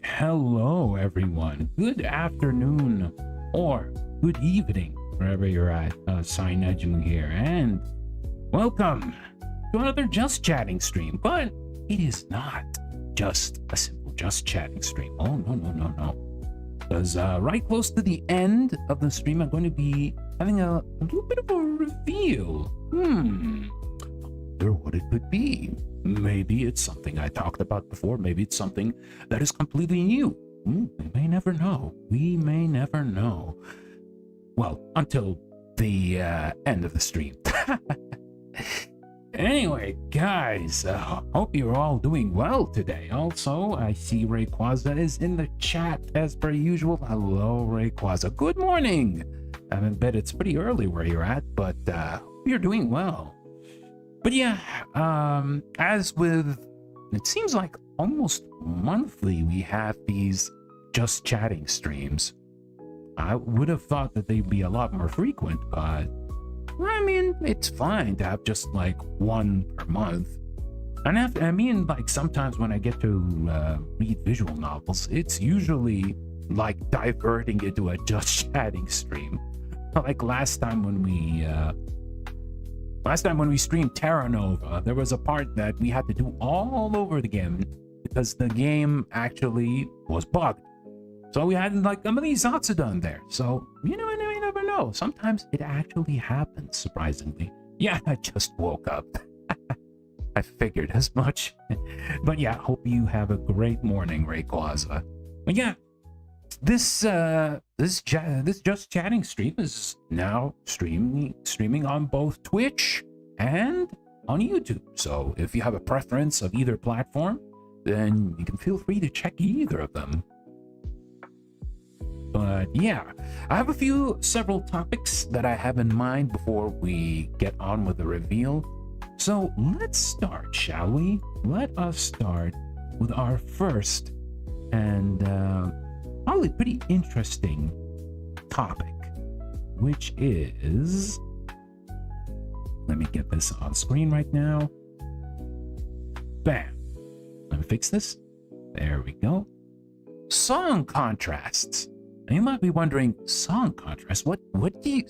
Hello, everyone. Good afternoon or good evening, wherever you're at. Najumu here, and welcome to another Just Chatting stream. But it is not just a simple Just Chatting stream. Oh, no. Because right close to the end of the stream, I'm going to be having a little bit of a reveal. Wonder what it could be. Maybe it's something I talked about before. Maybe it's something that is completely new. We may never know. We may never know. Well, until the end of the stream. Anyway, guys, hope you're all doing well today. Also, I see Rayquaza is in the chat as per usual. Hello, Rayquaza. Good morning. I bet it's pretty early where you're at, but you're doing well. But yeah, as with, it seems like almost monthly we have these Just Chatting streams. I would have thought that they'd be a lot more frequent, but I mean, it's fine to have just like one per month. And like sometimes when I get to read visual novels, it's usually like diverting into a Just Chatting stream. Like last time when we streamed Terra Nova, there was a part that we had to do all over again because the game actually was bugged. So we had like Emily Zatsudan there. So, you never know. Sometimes it actually happens, surprisingly. Yeah, I just woke up. I figured as much. But yeah, hope you have a great morning, Rayquaza. But yeah, this Just Chatting stream is now streaming on both Twitch and on YouTube. So if you have a preference of either platform, then you can feel free to check either of them. But yeah, I have several topics that I have in mind before we get on with the reveal. So let's start, shall we? Let us start with our first and probably pretty interesting topic, which is, let me get this on screen right now. Bam. Let me fix this. There we go. Song contrasts. And you might be wondering, song contrasts? What do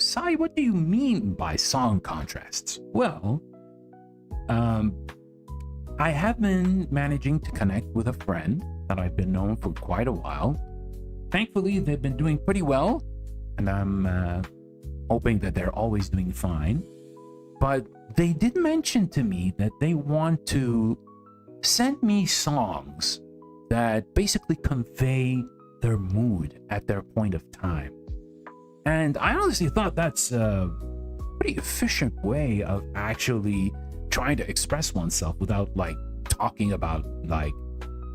you mean by song contrasts? Well, I have been managing to connect with a friend that I've been known for quite a while. Thankfully, they've been doing pretty well, and I'm hoping that they're always doing fine. But they did mention to me that they want to send me songs that basically convey their mood at their point of time. And I honestly thought that's a pretty efficient way of actually trying to express oneself without like talking about like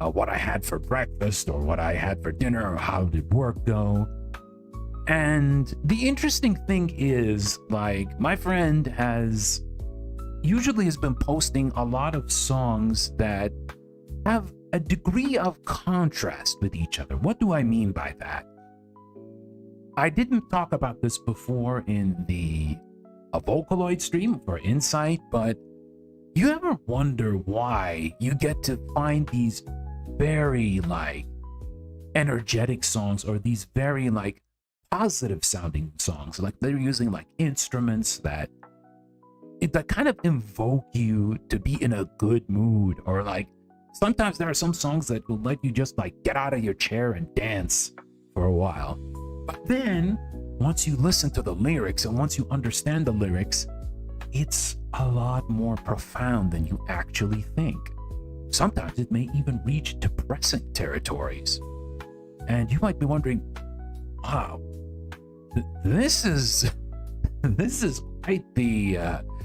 what I had for breakfast or what I had for dinner or how did work go. And the interesting thing is, like, my friend has been posting a lot of songs that have a degree of contrast with each other. What do I mean by that? I didn't talk about this before in a Vocaloid stream for Insight, but you ever wonder why you get to find these very like energetic songs, or these very like positive sounding songs, like they're using like instruments that kind of invoke you to be in a good mood, or like sometimes there are some songs that will let you just like get out of your chair and dance for a while. But then once you listen to the lyrics and once you understand the lyrics, it's a lot more profound than you actually think. Sometimes it may even reach depressing territories. And you might be wondering, wow, this is quite the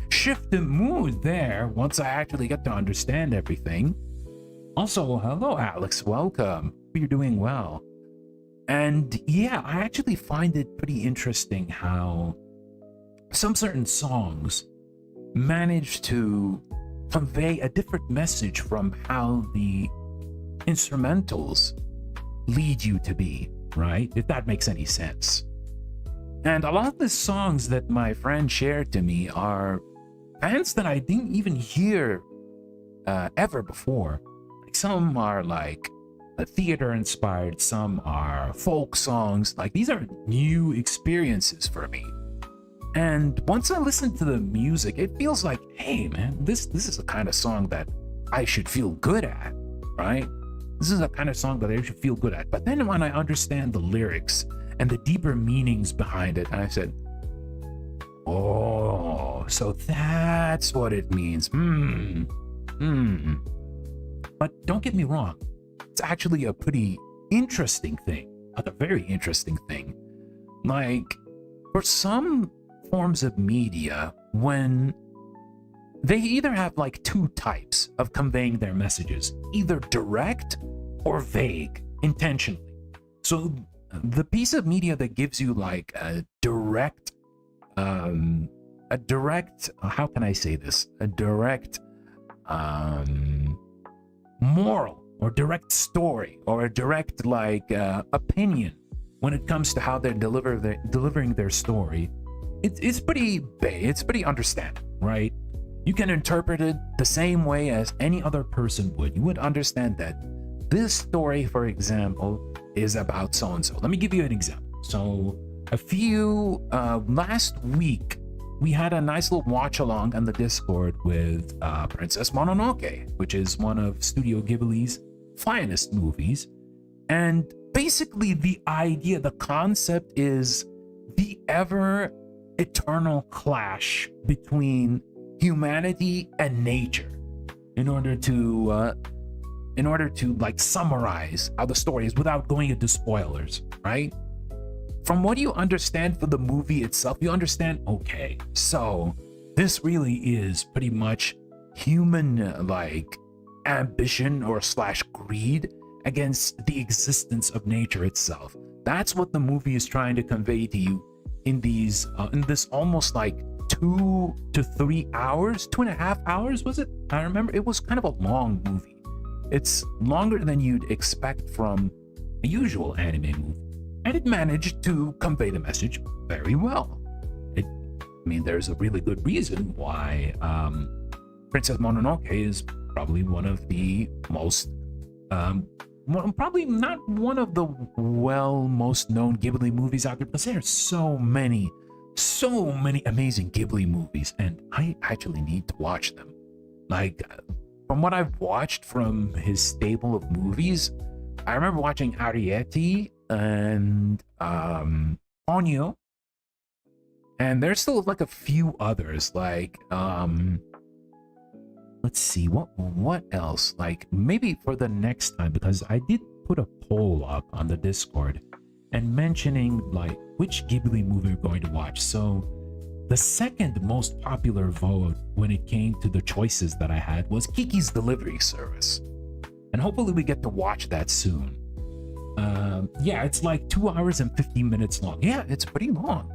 shift in mood there once I actually get to understand everything. Also, hello Alex, welcome. You're doing well. And yeah, I actually find it pretty interesting how some certain songs manage to convey a different message from how the instrumentals lead you to be, right? If that makes any sense. And a lot of the songs that my friend shared to me are bands that I didn't even hear ever before. Like some are like theater inspired, some are folk songs. Like these are new experiences for me. And once I listen to the music, it feels like, hey man, this is the kind of song that I should feel good at, right? This is the kind of song that I should feel good at. But then when I understand the lyrics and the deeper meanings behind it, and I said, oh, so that's what it means. But don't get me wrong, it's actually a pretty interesting thing, a very interesting thing. Like, for some forms of media, when they either have like two types of conveying their messages, either direct or vague, intentionally. So the piece of media that gives you like a direct, how can I say this? A direct moral or direct story or a direct like opinion when it comes to how they're delivering their story. It's pretty understandable, right? You can interpret it the same way as any other person would. You would understand that this story, for example, is about so-and-so. Let me give you an example. So last week, we had a nice little watch along on the Discord with Princess Mononoke, which is one of Studio Ghibli's finest movies. And basically the idea, the concept is the ever eternal clash between humanity and nature. In order to like summarize how the story is without going into spoilers, right? From what you understand for the movie itself, you understand, okay, so this really is pretty much human like ambition or / greed against the existence of nature itself. That's what the movie is trying to convey to you in these in this almost like 2 to 3 hours, 2.5 hours was it? I remember it was kind of a long movie. It's longer than you'd expect from a usual anime movie, and it managed to convey the message very well. I mean, there's a really good reason why Princess Mononoke is probably one of the most probably not one of the most known Ghibli movies out there, because there are so many amazing Ghibli movies, and I actually need to watch them. Like, from what I've watched from his stable of movies, I remember watching Arrietty and Ponyo, and there's still like a few others, like let's see, what else? Like, maybe for the next time, because I did put a poll up on the Discord and mentioning like which Ghibli movie we're going to watch. So the second most popular vote when it came to the choices that I had was Kiki's Delivery Service. And hopefully we get to watch that soon. Yeah, it's like 2 hours and 15 minutes long. Yeah, it's pretty long.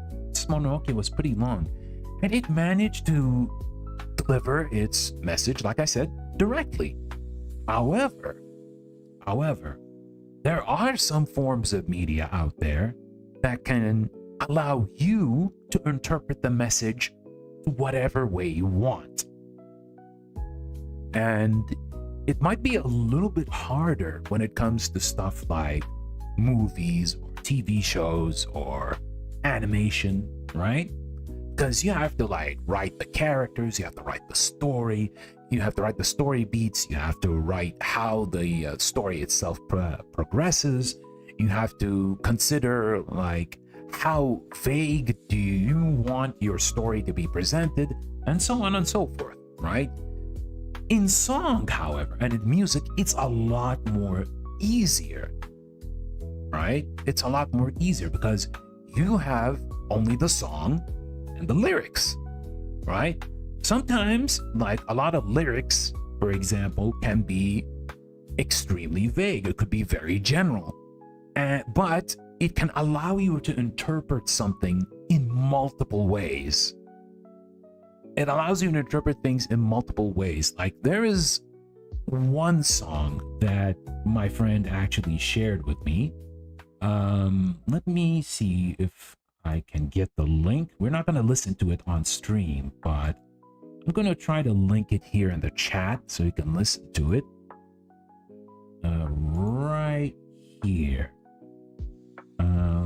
Mononoke was pretty long. And it managed to deliver its message, like I said, directly. However, there are some forms of media out there that can allow you to interpret the message to whatever way you want. And it might be a little bit harder when it comes to stuff like movies or TV shows or animation, right? Because you have to like write the characters, you have to write the story, you have to write the story beats, you have to write how the story itself progresses, you have to consider like how vague do you want your story to be presented, and so on and so forth, right? In song, however, and in music, it's a lot more easier, right? It's a lot more easier because you have only the song and the lyrics, right? Sometimes, like a lot of lyrics, for example, can be extremely vague. It could be very general, but it can allow you to interpret something in multiple ways. It allows you to interpret things in multiple ways. Like there is one song that my friend actually shared with me. Let me see if I can get the link. We're not going to listen to it on stream, but I'm going to try to link it here in the chat so you can listen to it. Right here.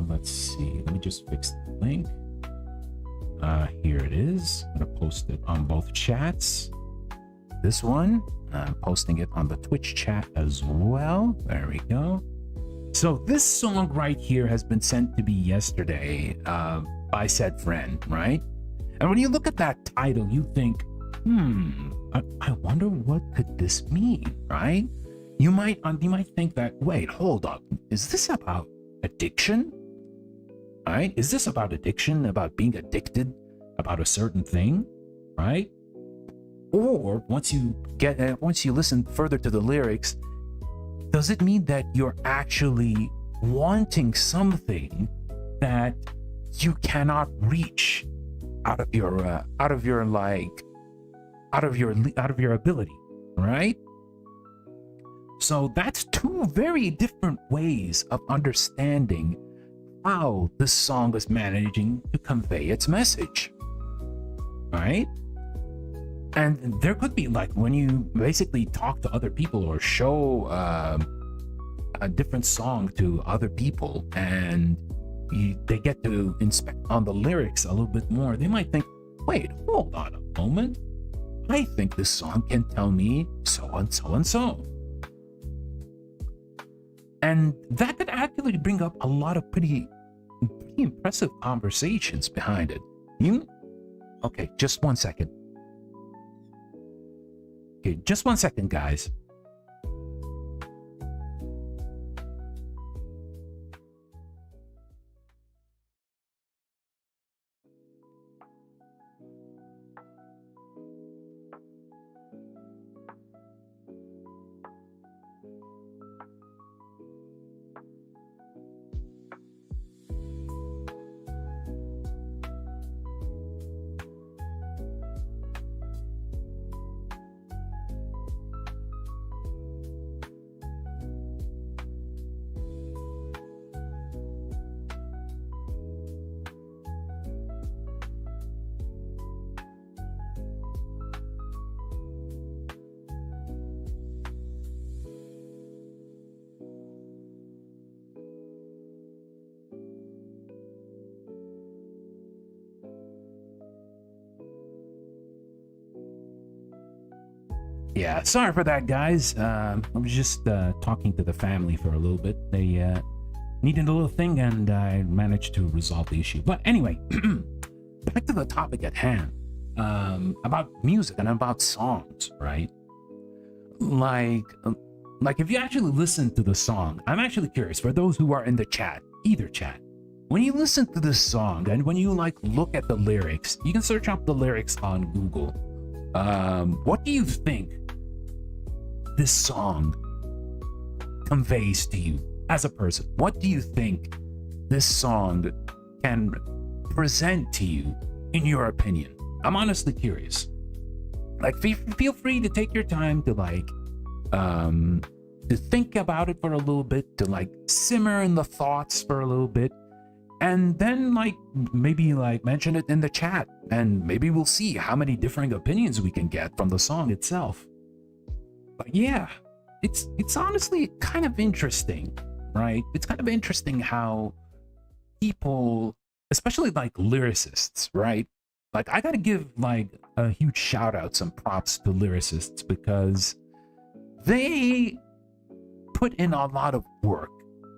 Let's see. Let me just fix the link. Here it is. I'm going to post it on both chats. This one, I'm posting it on the Twitch chat as well. There we go. So this song right here has been sent to me yesterday by said friend, right? And when you look at that title, you think, I wonder what could this mean, right? You might think that, wait, hold up. Is this about addiction? Right? Is this about addiction, about being addicted about a certain thing, right? Or once you listen further to the lyrics, does it mean that you're actually wanting something that you cannot reach out of your ability, right? So that's two very different ways of understanding how this song is managing to convey its message, right? And there could be like when you basically talk to other people or show a different song to other people and they get to inspect on the lyrics a little bit more, they might think, wait, hold on a moment. I think this song can tell me so and so and so. And that could actually bring up a lot of pretty impressive conversations behind it. Okay, just 1 second. Okay, just 1 second, guys. Yeah, sorry for that, guys. I was just talking to the family for a little bit. They needed a little thing, and I managed to resolve the issue. But anyway, back to the topic at hand, about music and about songs, right? Like if you actually listen to the song, I'm actually curious for those who are in the chat, either chat. When you listen to this song and when you like look at the lyrics, you can search up the lyrics on Google. What do you think this song conveys to you as a person? What do you think this song can present to you, in your opinion? I'm honestly curious. Like, feel free to take your time to like to think about it for a little bit, to like simmer in the thoughts for a little bit, and then like maybe like mention it in the chat, and maybe we'll see how many differing opinions we can get from the song itself. But yeah, it's honestly kind of interesting, right? It's kind of interesting how people, especially like lyricists, right? Like I gotta give like a huge shout out, some props to lyricists, because they put in a lot of work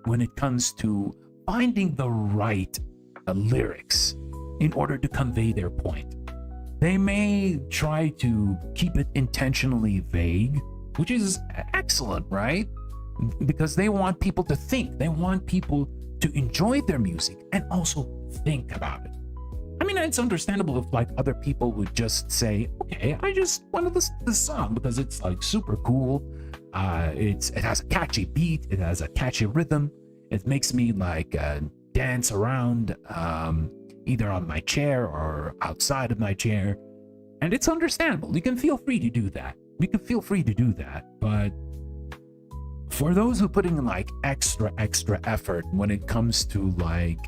when it comes to finding the right lyrics in order to convey their point. They may try to keep it intentionally vague, which is excellent, right? Because they want people to think, they want people to enjoy their music and also think about it. I mean, it's understandable if like other people would just say, okay, I just want to listen to this song because it's like super cool. It has a catchy beat, it has a catchy rhythm. It makes me like dance around either on my chair or outside of my chair. And it's understandable. You can feel free to do that. You can feel free to do that. But for those who put in like extra effort when it comes to like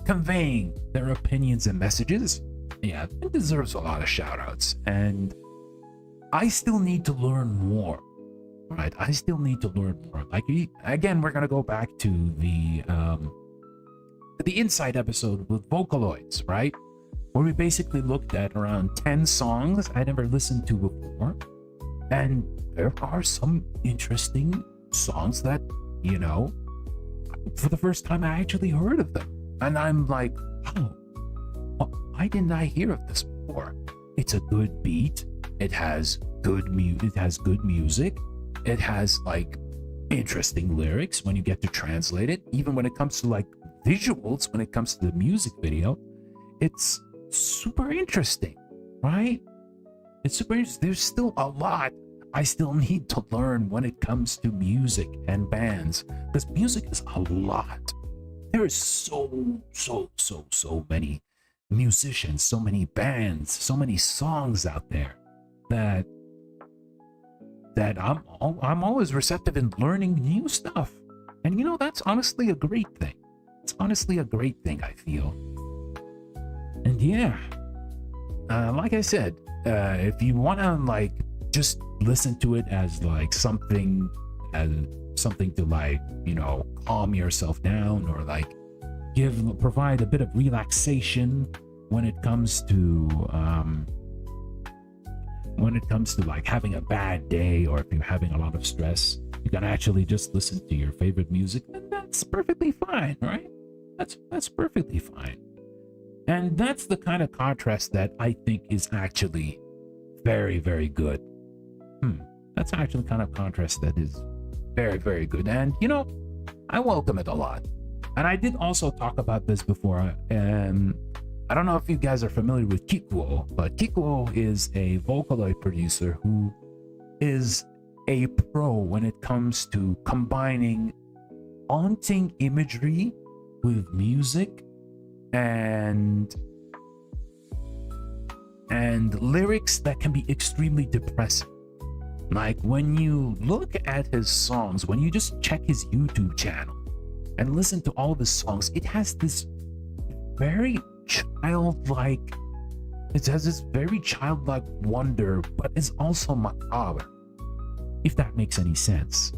conveying their opinions and messages, yeah, it deserves a lot of shout outs. And I still need to learn more, right? I still need to learn more. Like, again, we're gonna go back to the Insight episode with Vocaloids, right? Where we basically looked at around 10 songs I never listened to before. And there are some interesting songs that, you know, for the first time I actually heard of them. And I'm like, oh, why didn't I hear of this before? It's a good beat. It has good music. It has like interesting lyrics when you get to translate it. Even when it comes to like visuals, when it comes to the music video, it's super interesting, right? It's super interesting. There's still a lot I still need to learn when it comes to music and bands, because music is a lot. There is so many musicians, so many bands, so many songs out there that I'm always receptive in learning new stuff. And you know, that's honestly a great thing. It's honestly a great thing, I feel. And yeah, like I said, if you want to like just listen to it as like something to like, you know, calm yourself down, or like provide a bit of relaxation when it comes to like having a bad day, or if you're having a lot of stress, you can actually just listen to your favorite music, and that's perfectly fine, right? That's perfectly fine. And that's the kind of contrast that I think is actually very, very good. That's actually the kind of contrast that is very, very good. And, you know, I welcome it a lot. And I did also talk about this before. I don't know if you guys are familiar with Kikuo, but Kikuo is a Vocaloid producer who is a pro when it comes to combining haunting imagery with music and lyrics that can be extremely depressing. Like when you look at his songs, when you just check his YouTube channel and listen to all of his songs, it has this very childlike, wonder, but it's also macabre, if that makes any sense,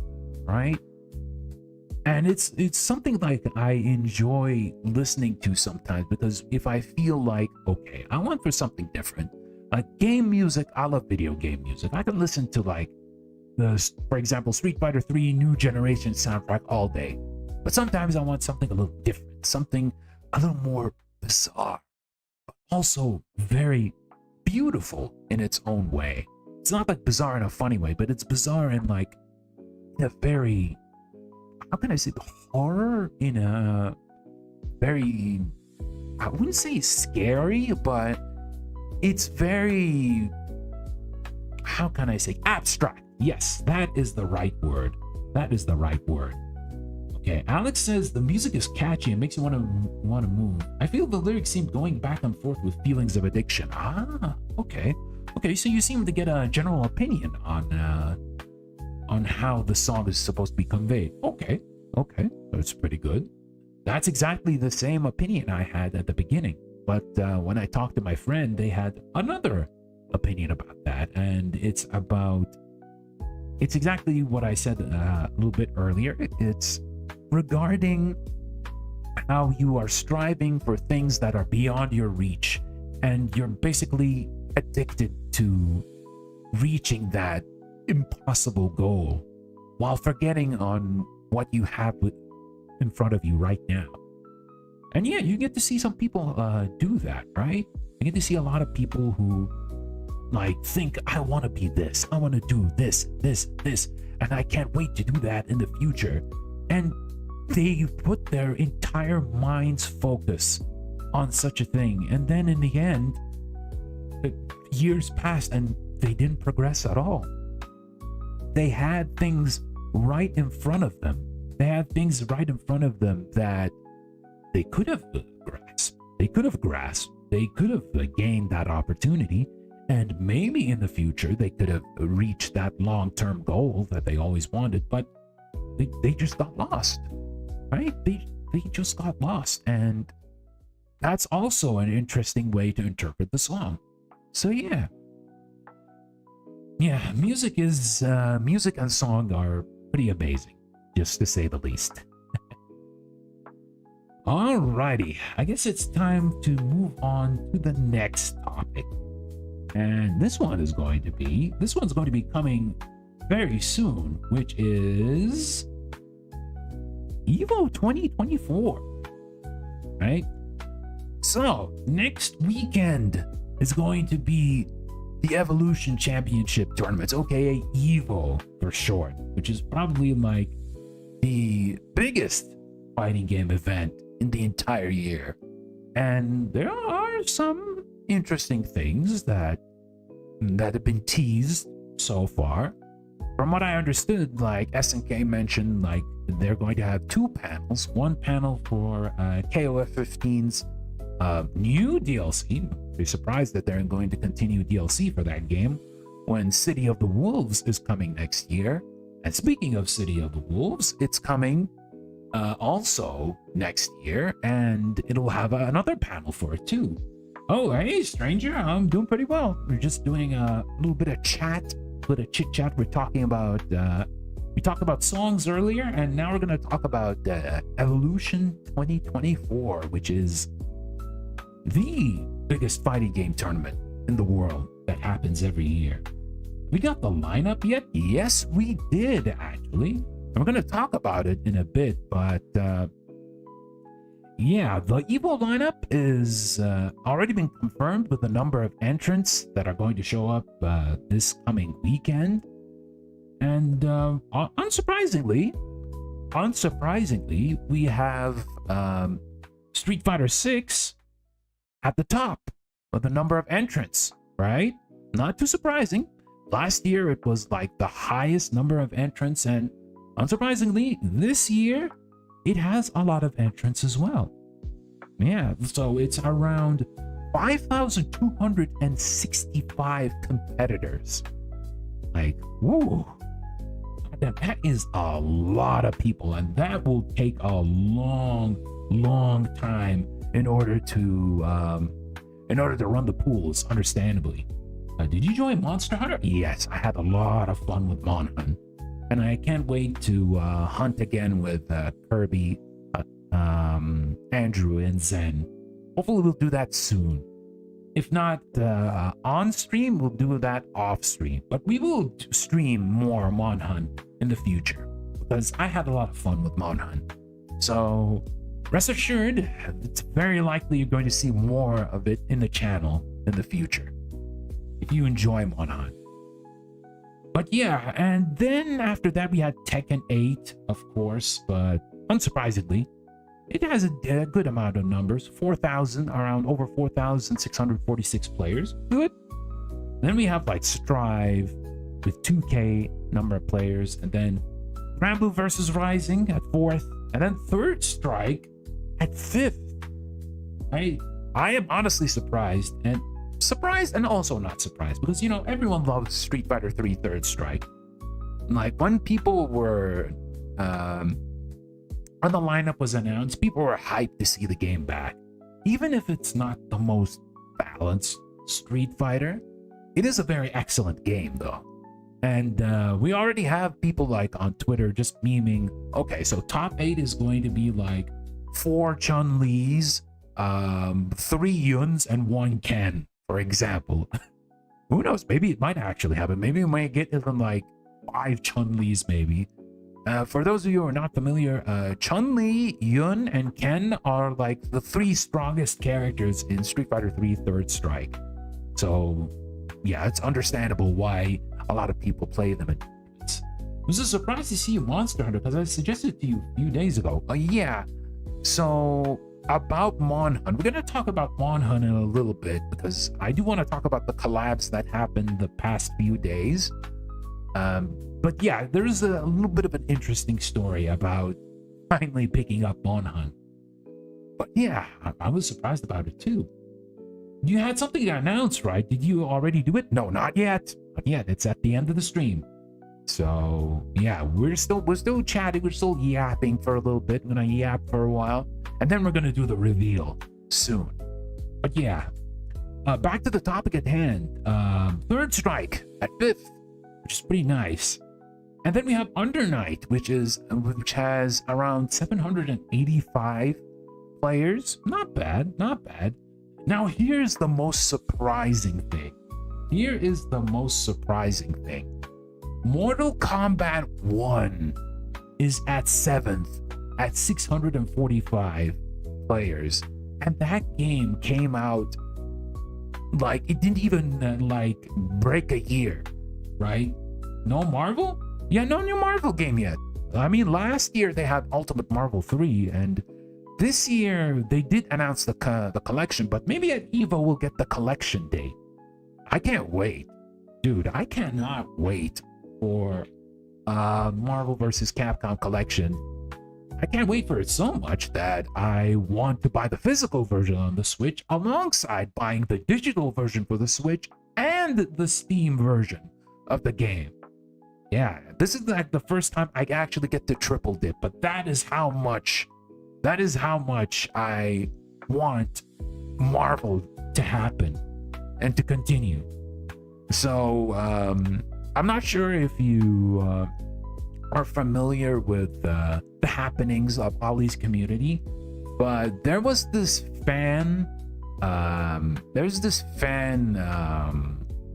right? And it's something like I enjoy listening to sometimes, because if I feel like, okay, I want for something different, like game music, I love video game music. I can listen to like for example, Street Fighter 3 New Generation soundtrack all day. But sometimes I want something a little different, something a little more bizarre, but also very beautiful in its own way. It's not like bizarre in a funny way, but it's bizarre in like a very, how can I say, horror in a very, I wouldn't say scary, but it's very, how can I say, abstract. Yes, that is the right word. That is the right word. Okay, Alex says the music is catchy and makes you want to move. I feel the lyrics seem going back and forth with feelings of addiction. Ah, okay. Okay, so you seem to get a general opinion on on how the song is supposed to be conveyed. Okay, that's pretty good. That's exactly the same opinion I had at the beginning. But when I talked to my friend, they had another opinion about that. And it's exactly what I said a little bit earlier. It's regarding how you are striving for things that are beyond your reach. And you're basically addicted to reaching that impossible goal while forgetting on what you have in front of you right now. And yeah, you get to see some people do that, right? You get to see a lot of people who like think, I want to be this, I want to do this, and I can't wait to do that in the future. And they put their entire mind's focus on such a thing, and then in the end, years passed and they didn't progress at all. They had things right in front of them. They had things right in front of them that they could have grasped. They could have gained that opportunity, and maybe in the future they could have reached that long-term goal that they always wanted, but they just got lost, right? They just got lost, and that's also an interesting way to interpret the song. So yeah, music and song are pretty amazing, just to say the least. Alrighty, I guess it's time to move on to the next topic. And this one's going to be coming very soon, which is Evo 2024. Right? So, next weekend is going to be the Evolution Championship tournaments, aka Evo for short, which is probably like the biggest fighting game event in the entire year. And there are some interesting things that have been teased so far. From what I understood, like SNK mentioned, like they're going to have two panels. One panel for KOF 15's new DLC. Pretty surprised that they're going to continue DLC for that game when City of the Wolves is coming next year. And speaking of City of the Wolves, it's coming also next year, and it'll have another panel for it too. Oh, hey, stranger, I'm doing pretty well. We're just doing a little bit of chit chat. We're talking about we talked about songs earlier, and now we're going to talk about Evolution 2024, which is the biggest fighting game tournament in the world that happens every year. We got the lineup yet? Yes, we did actually. And we're going to talk about it in a bit, but yeah, the Evo lineup is already been confirmed with the number of entrants that are going to show up this coming weekend. And unsurprisingly, we have Street Fighter 6 at the top of the number of entrants, right? Not too surprising. Last year, it was like the highest number of entrants, and unsurprisingly, this year, it has a lot of entrants as well. Yeah, so it's around 5,265 competitors. Like, whoa. That is a lot of people, and that will take a long time in order to run the pools, understandably. Did you join Monster Hunter? Yes, I had a lot of fun with Mon Hunt, and I can't wait to hunt again with Kirby, Andrew, and Zen. Hopefully we'll do that soon. If not on stream, we'll do that off stream. But we will stream more Mon Hunt in the future, because I had a lot of fun with Mon Hunt. So rest assured, it's very likely you're going to see more of it in the channel in the future, if you enjoy Mon Hunt. But yeah, and then after that we had Tekken 8, of course, but unsurprisingly, it has a good amount of numbers, around over 4,646 players. Good. Then we have like Strive with 2K number of players, and then Granblue versus Rising at 4th, and then Third Strike at 5th. I am honestly surprised and also not surprised, because you know everyone loves Street Fighter 3 Third Strike. like when people were when the lineup was announced, people were hyped to see the game back. Even if it's not the most balanced Street Fighter, it is a very excellent game though. And we already have people like on Twitter just memeing, okay, so top 8 is going to be like 4 Chun-Lis, 3 Yuns, and 1 Ken, for example. Who knows? Maybe it might actually happen. Maybe we might get even like 5 Chun-Lis maybe. For those of you who are not familiar, Chun-Li, Yun, and Ken are like the 3 strongest characters in Street Fighter 3 Third Strike. So yeah, it's understandable why a lot of people play them. It was a surprise to see Monster Hunter because I suggested to you a few days ago. Yeah, so about Mon Hun, we're going to talk about Mon Hun in a little bit because I do want to talk about the collabs that happened the past few days. But yeah, there is a little bit of an interesting story about finally picking up Mon Hun. But yeah, I was surprised about it too. You had something announced, right? Did you already do it? No, not yet. Not yet. It's at the end of the stream. So yeah, we're still chatting. We're still yapping for a little bit. I'm gonna yap for a while, and then we're gonna do the reveal soon. But yeah, back to the topic at hand. Third Strike at 5th, which is pretty nice. And then we have Under Night, which has around 785 players. Not bad, not bad. Now here's the most surprising thing. Here is the most surprising thing. Mortal Kombat 1 is at 7th at 645 players. And that game came out like it didn't even like break a year, right? No Marvel? Yeah, no new Marvel game yet. I mean, last year they had Ultimate Marvel 3, and this year they did announce the collection, but maybe at EVO we'll get the collection date. I can't wait. Dude, I cannot wait for Marvel vs. Capcom collection. I can't wait for it so much that I want to buy the physical version on the Switch alongside buying the digital version for the Switch and the Steam version of the game. Yeah, this is like the first time I actually get to triple dip, but that is how much I want Marvel to happen and to continue. So I'm not sure if you are familiar with the happenings of Ollie's community, but there was this fan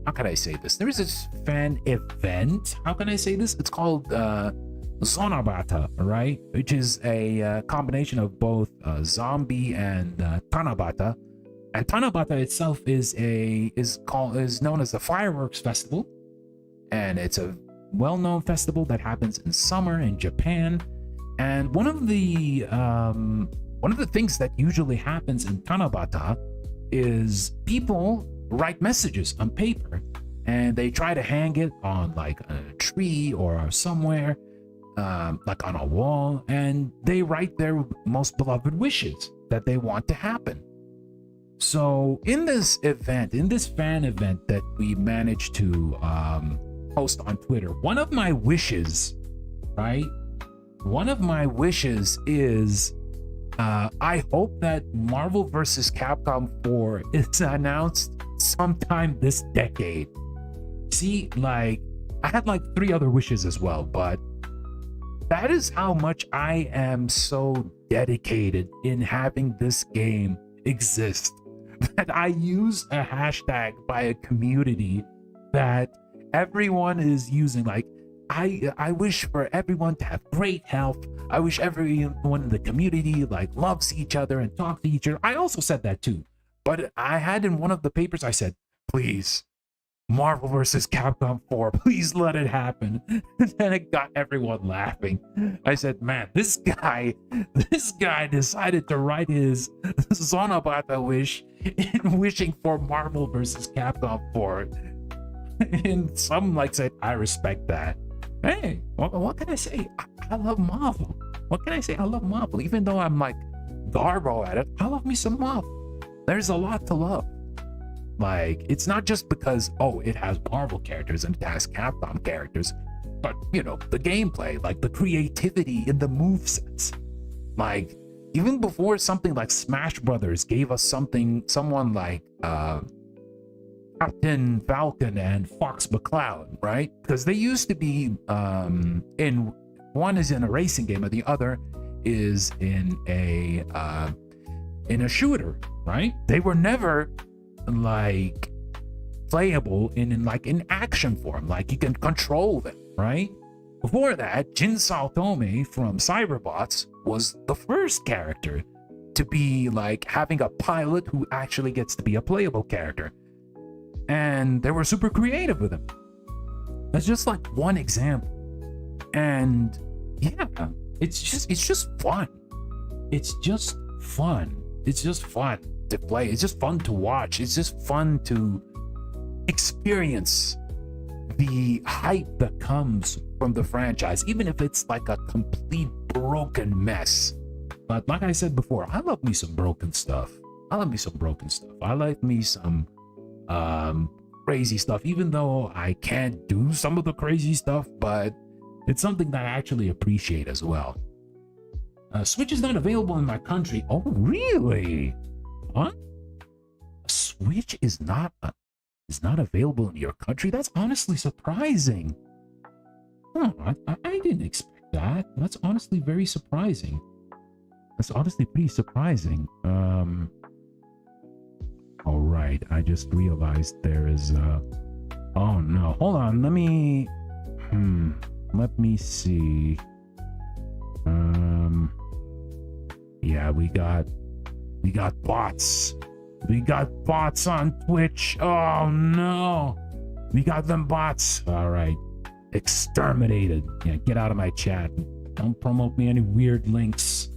how can I say this? There is this fan event. How can I say this? It's called Zonabata, right? Which is a combination of both zombie and Tanabata. And Tanabata itself is known as the Fireworks Festival, and it's a well-known festival that happens in summer in Japan. And one of the things that usually happens in Tanabata is people write messages on paper and they try to hang it on like a tree or somewhere, like on a wall, and they write their most beloved wishes that they want to happen. So in this fan event that we managed to post on Twitter, one of my wishes is I hope that Marvel vs. Capcom 4 is announced sometime this decade. See, like, I had like 3 other wishes as well, but that is how much I am so dedicated in having this game exist, that I use a hashtag by a community that everyone is using. Like, I wish for everyone to have great health. I wish everyone in the community like loves each other and talk to each other. I also said that too, but I had in one of the papers, I said, please, Marvel vs. Capcom 4, please let it happen. And then it got everyone laughing. I said, man, this guy decided to write his Zonabata wish in wishing for Marvel vs. Capcom 4. And some like said, I respect that. Hey, what can I say? I love Marvel. What can I say? I love Marvel. Even though I'm like Garbo at it, I love me some Marvel. There's a lot to love. Like, it's not just because, oh, it has Marvel characters and it has Capcom characters. but you know, the gameplay, like the creativity in the movesets. Like, even before something like Smash Brothers gave us someone like Captain Falcon and Fox McCloud, right? Because they used to be in one is in a racing game and the other is in a shooter, right? They were never like playable in action form, like you can control them, right? Before that, Jin Saotome from Cyberbots was the first character to be like having a pilot who actually gets to be a playable character. And they were super creative with him. That's just like one example. And yeah, it's just fun. It's just fun. It's just fun to play. It's just fun to watch. It's just fun to experience the hype that comes from the franchise, even if it's like a complete broken mess. But like I said before, I love me some broken stuff. I like me some crazy stuff, even though I can't do some of the crazy stuff, but it's something that I actually appreciate as well. Switch is not available in my country. Oh, really? Huh? Switch is not available in your country? That's honestly surprising. Huh, I didn't expect that. That's honestly very surprising. That's honestly pretty surprising. All right, I just realized there is oh no, hold on, let me see. Yeah, we got bots. We got bots on Twitch. Oh no, we got them bots. All right, exterminated. Yeah, get out of my chat. Don't promote me any weird links.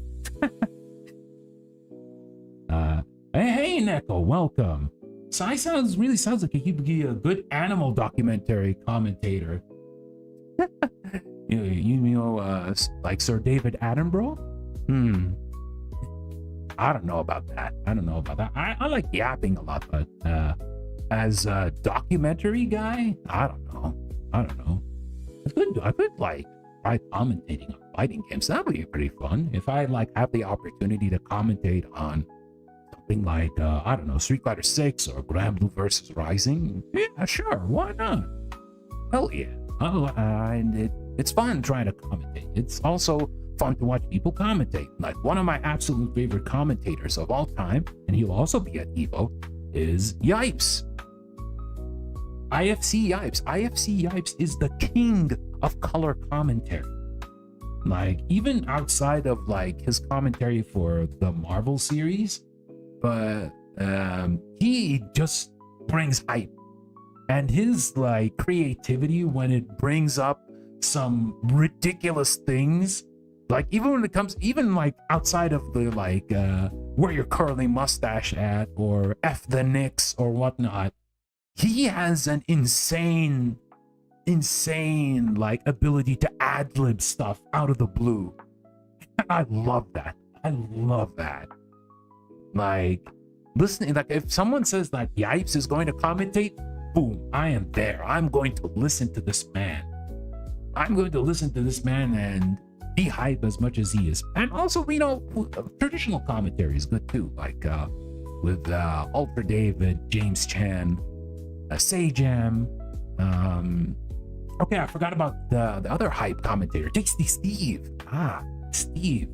Hey, Neko, welcome. Sai really sounds like he could be a good animal documentary commentator. you know, like Sir David Attenborough? I don't know about that. I like yapping a lot, but as a documentary guy, I don't know. I could like try commentating on fighting games. That would be pretty fun if I like have the opportunity to commentate on something like I don't know, Street Fighter 6 or Grand Blue versus Rising. Yeah, sure, why not? Hell yeah. And it's fun trying to commentate. It's also fun to watch people commentate. Like one of my absolute favorite commentators of all time, and he'll also be at Evo, is Yipes. IFC Yipes. IFC Yipes is the king of color commentary. Like even outside of like his commentary for the Marvel series, but he just brings hype. And his like creativity when it brings up some ridiculous things, like even when it comes, even like outside of the like where your curly mustache at or F the Knicks or whatnot, he has an insane like ability to ad-lib stuff out of the blue. I love that. Like listening, like if someone says that Yipes is going to commentate, boom, I am there. I'm going to listen to this man. And be hype as much as he is. And also, you know, traditional commentary is good too, like with Ultra David, James Chan, Sajam. Okay, I forgot about the other hype commentator, Tasty Steve. Steve.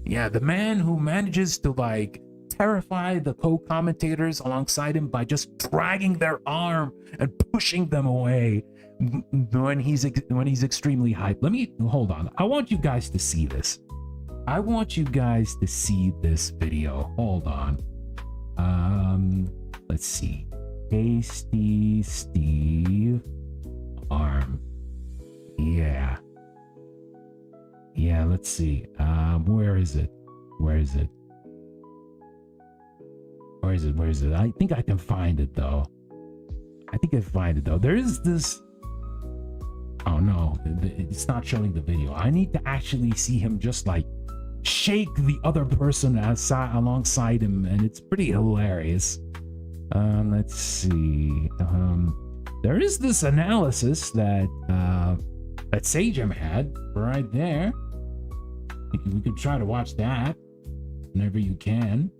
Yeah, the man who manages to like terrify the co-commentators alongside him by just dragging their arm and pushing them away when he's extremely hyped. Let me hold on. I want you guys to see this. I want you guys to see this video. Hold on. Let's see. Tasty Steve arm. Yeah, let's see. Where is it? I think I can find it though. There is this. Oh no, it's not showing the video. I need to actually see him just like shake the other person alongside him, and it's pretty hilarious. Let's see. There is this analysis that that Sagem had right there. We could try to watch that whenever you can.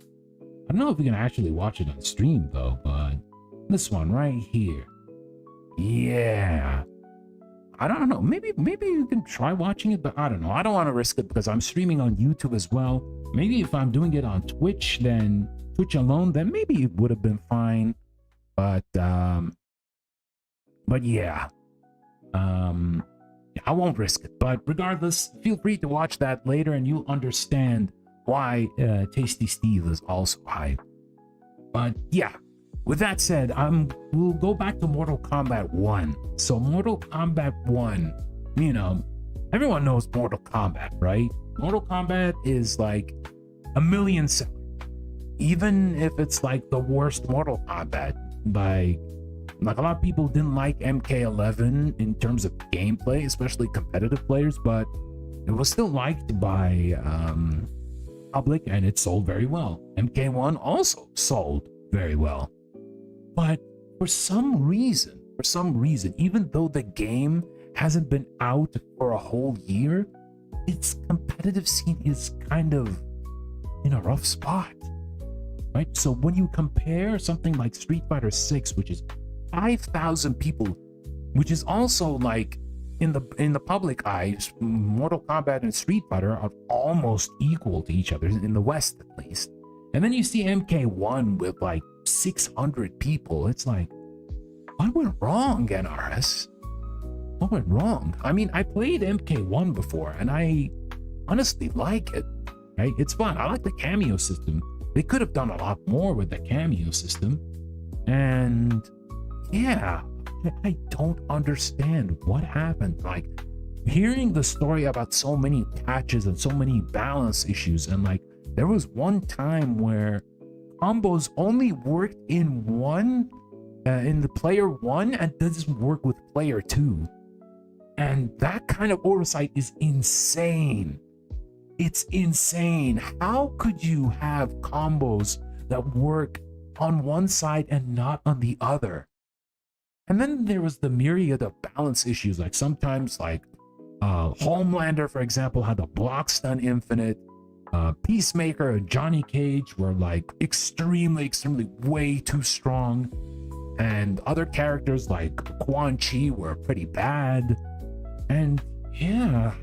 I don't know if we can actually watch it on stream though, but this one right here. Yeah. I don't know. Maybe you can try watching it, but I don't know. I don't want to risk it because I'm streaming on YouTube as well. Maybe if I'm doing it on Twitch, then Twitch alone, then maybe it would have been fine. But yeah. I won't risk it. But regardless, feel free to watch that later and you'll understand why Tasty Steve is also hype. But yeah, with that said, we'll go back to Mortal Kombat 1. So Mortal Kombat 1, you know, everyone knows Mortal Kombat, right? Mortal Kombat is like a million seller. Even if it's like the worst Mortal Kombat, like a lot of people didn't like MK11 in terms of gameplay, especially competitive players, but it was still liked by public and it sold very well. MK1 also sold very well. But for some reason, even though the game hasn't been out for a whole year, its competitive scene is kind of in a rough spot, right? So when you compare something like Street Fighter 6, which is 5,000 people, which is also like in the public eyes, Mortal Kombat and Street Fighter are almost equal to each other in the West at least. And then you see MK1 with like 600 people. It's like, what went wrong, NRS? What went wrong? I mean, I played MK1 before and I honestly like it, right? It's fun. I like the cameo system. They could have done a lot more with the cameo system. And yeah, I don't understand what happened. Like, hearing the story about so many patches and so many balance issues, and like there was one time where combos only worked in the player 1 and doesn't work with player 2. And that kind of oversight is insane. It's insane. How could you have combos that work on one side and not on the other? And then there was the myriad of balance issues. Like sometimes like Homelander, for example, had the block stun infinite. Peacemaker and Johnny Cage were like extremely way too strong. And other characters like Quan Chi were pretty bad. And yeah,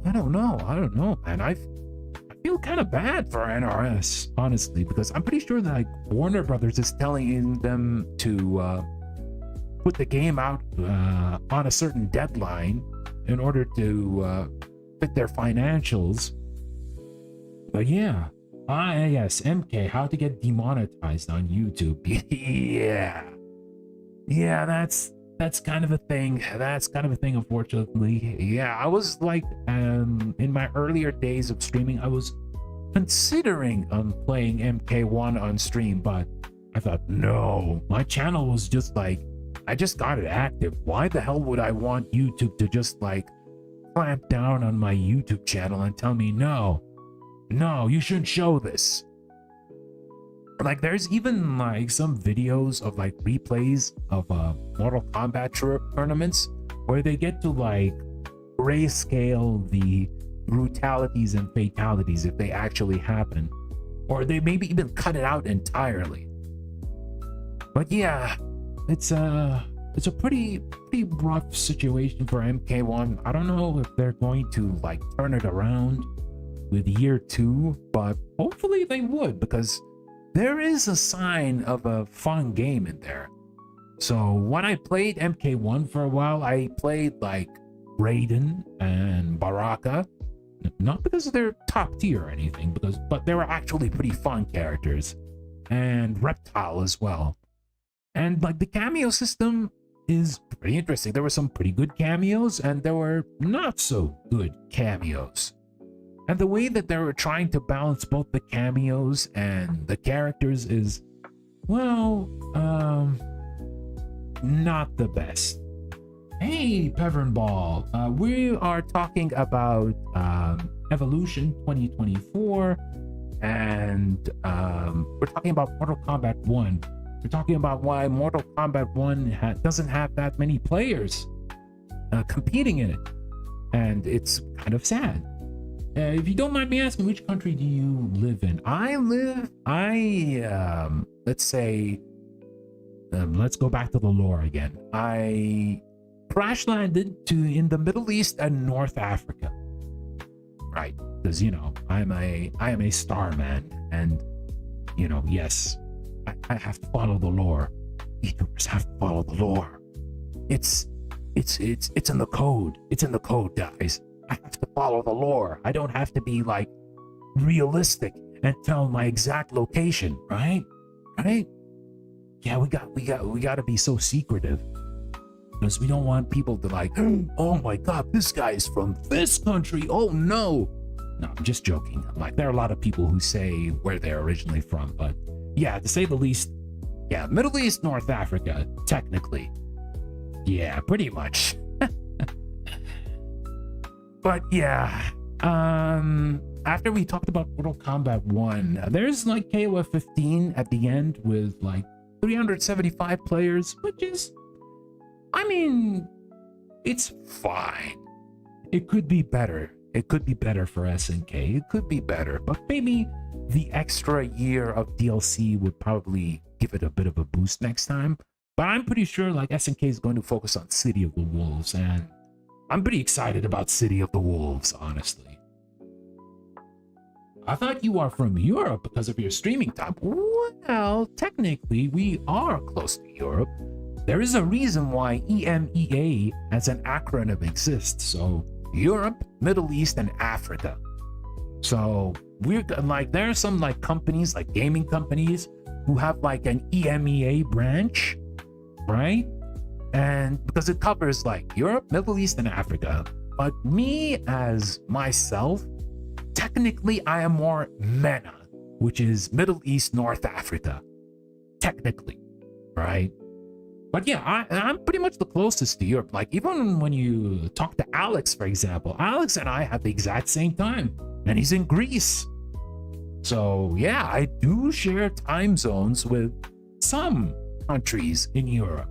I don't know, man. I feel kind of bad for NRS, honestly, because I'm pretty sure that like Warner Brothers is telling them to put the game out on a certain deadline in order to fit their financials. But yeah, yes, MK, how to get demonetized on YouTube. yeah, that's kind of a thing. Unfortunately. Yeah, I was like, in my earlier days of streaming, I was considering playing MK1 on stream, but I thought, no, my channel was just like, I just got it active. Why the hell would I want YouTube to just like clamp down on my YouTube channel and tell me, no, you shouldn't show this? Like, there's even like some videos of like replays of Mortal Kombat tournaments where they get to like grayscale the brutalities and fatalities if they actually happen, or they maybe even cut it out entirely. But yeah, it's a pretty rough situation for MK1. I don't know if they're going to like turn it around with year 2, but hopefully they would, because there is a sign of a fun game in there. So when I played MK1 for a while, I played like Raiden and Baraka, not because they're top tier or anything, but they were actually pretty fun characters, and Reptile as well. And like the cameo system is pretty interesting. There were some pretty good cameos and there were not so good cameos. And the way that they were trying to balance both the cameos and the characters is, well, not the best. Hey, Pevern Ball, we are talking about Evolution 2024, and we're talking about Mortal Kombat 1. We're talking about why Mortal Kombat 1 doesn't have that many players. competing in it, and it's kind of sad. If you don't mind me asking, which country do you live in? Let's say, let's go back to the lore again. I crash landed in the Middle East and North Africa, right? Because I am a star man, and yes, I have to follow the lore. Vtubers have to follow the lore. It's in the code. It's in the code, guys. I have to follow the lore. I don't have to be like realistic and tell my exact location, right? Right? Yeah, we got to be so secretive, because we don't want people to like, oh my god, this guy is from this country. Oh no. No, I'm just joking. Like, there are a lot of people who say where they're originally from, but yeah, to say the least, yeah, Middle East, North Africa, technically. Yeah, pretty much. But yeah, after we talked about Mortal Kombat 1, there's like KOF 15 at the end with like 375 players, which is, I mean, it's fine. It could be better. It could be better for SNK. It could be better, but maybe the extra year of DLC would probably give it a bit of a boost next time. But I'm pretty sure like SNK is going to focus on City of the Wolves, and I'm pretty excited about City of the Wolves, honestly. I thought you are from Europe because of your streaming time. Well, technically, we are close to Europe. There is a reason why EMEA as an acronym exists. So, Europe, Middle East, and Africa. So, we're like, there are some like companies, like gaming companies, who have like an EMEA branch, right? And because it covers like Europe, Middle East, and Africa. But me as myself, technically I am more MENA, which is Middle East, North Africa. Technically, right? But yeah, I'm pretty much the closest to Europe. Like, even when you talk to Alex, for example, Alex and I have the exact same time, and he's in Greece. So yeah, I do share time zones with some countries in Europe.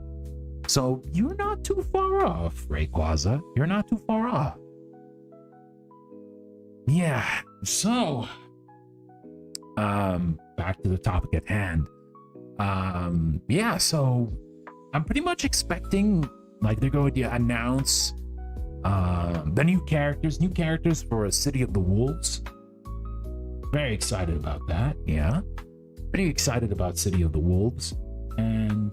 So you're not too far off, Rayquaza. You're not too far off. Yeah, so back to the topic at hand. Yeah, so I'm pretty much expecting like they're going to announce the new characters for City of the Wolves. Very excited about that. Yeah, pretty excited about City of the Wolves. And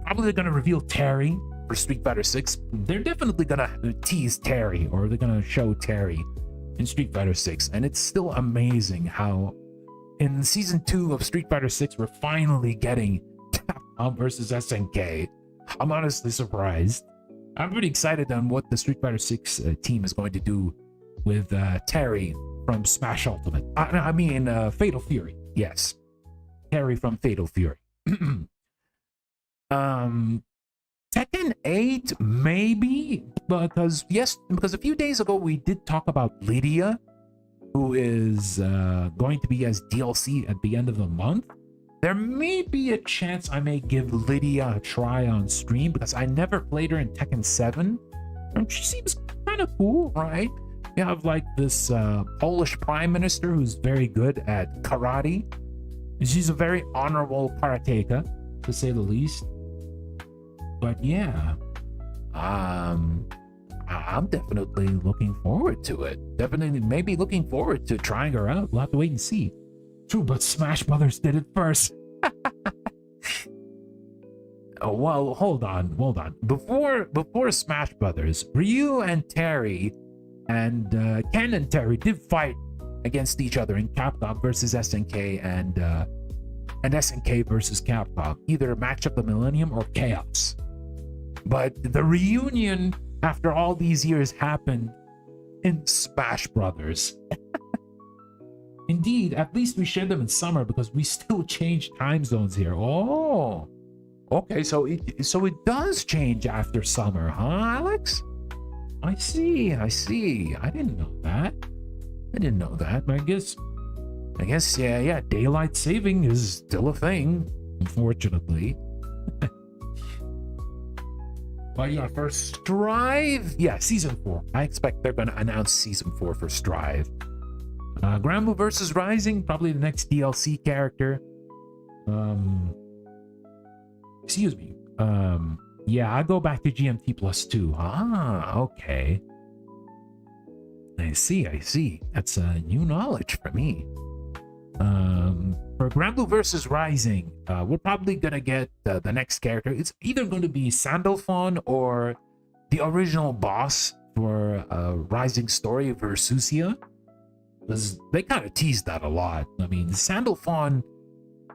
probably gonna reveal Terry for Street Fighter 6. They're definitely gonna tease Terry, or they're gonna show Terry in Street Fighter 6. And it's still amazing how in season 2 of Street Fighter 6 we're finally getting Capcom versus SNK. I'm honestly surprised. I'm pretty excited on what the Street Fighter 6 team is going to do with Terry from Smash Ultimate. I mean Fatal Fury. Yes, Terry from Fatal Fury. Tekken 8 maybe, because a few days ago we did talk about Lydia, who is going to be as DLC at the end of the month. There may be a chance I may give Lydia a try on stream, because I never played her in Tekken 7, and she seems kind of cool, right? You have like this Polish prime minister who's very good at karate. She's a very honorable karateka, to say the least. But yeah, I'm definitely looking forward to it. Definitely, maybe looking forward to trying her out. We'll have to wait and see. True, but Smash Brothers did it first. Oh, well, hold on. Before Smash Brothers, Ryu and Terry and Ken and Terry did fight against each other in Capcom versus SNK and SNK versus Capcom, either Match of the Millennium or Chaos. But the reunion after all these years happened in Smash Brothers. Indeed, at least we share them in summer because we still change time zones here. Oh, okay, so it does change after summer, huh, Alex? I see. I didn't know that. But I guess, yeah, daylight saving is still a thing, unfortunately. But yeah, for Strive, yeah, season 4. I expect they're gonna announce season 4 for Strive. Granblue versus Rising, probably the next DLC character. Excuse me. Yeah, I go back to GMT plus 2. Ah, okay. I see. That's new knowledge for me. For Granblue versus Rising, we're probably gonna get the next character. It's either going to be Sandalphon or the original boss for Rising Story, Versusia. Because they kind of teased that a lot. I mean, Sandalphon,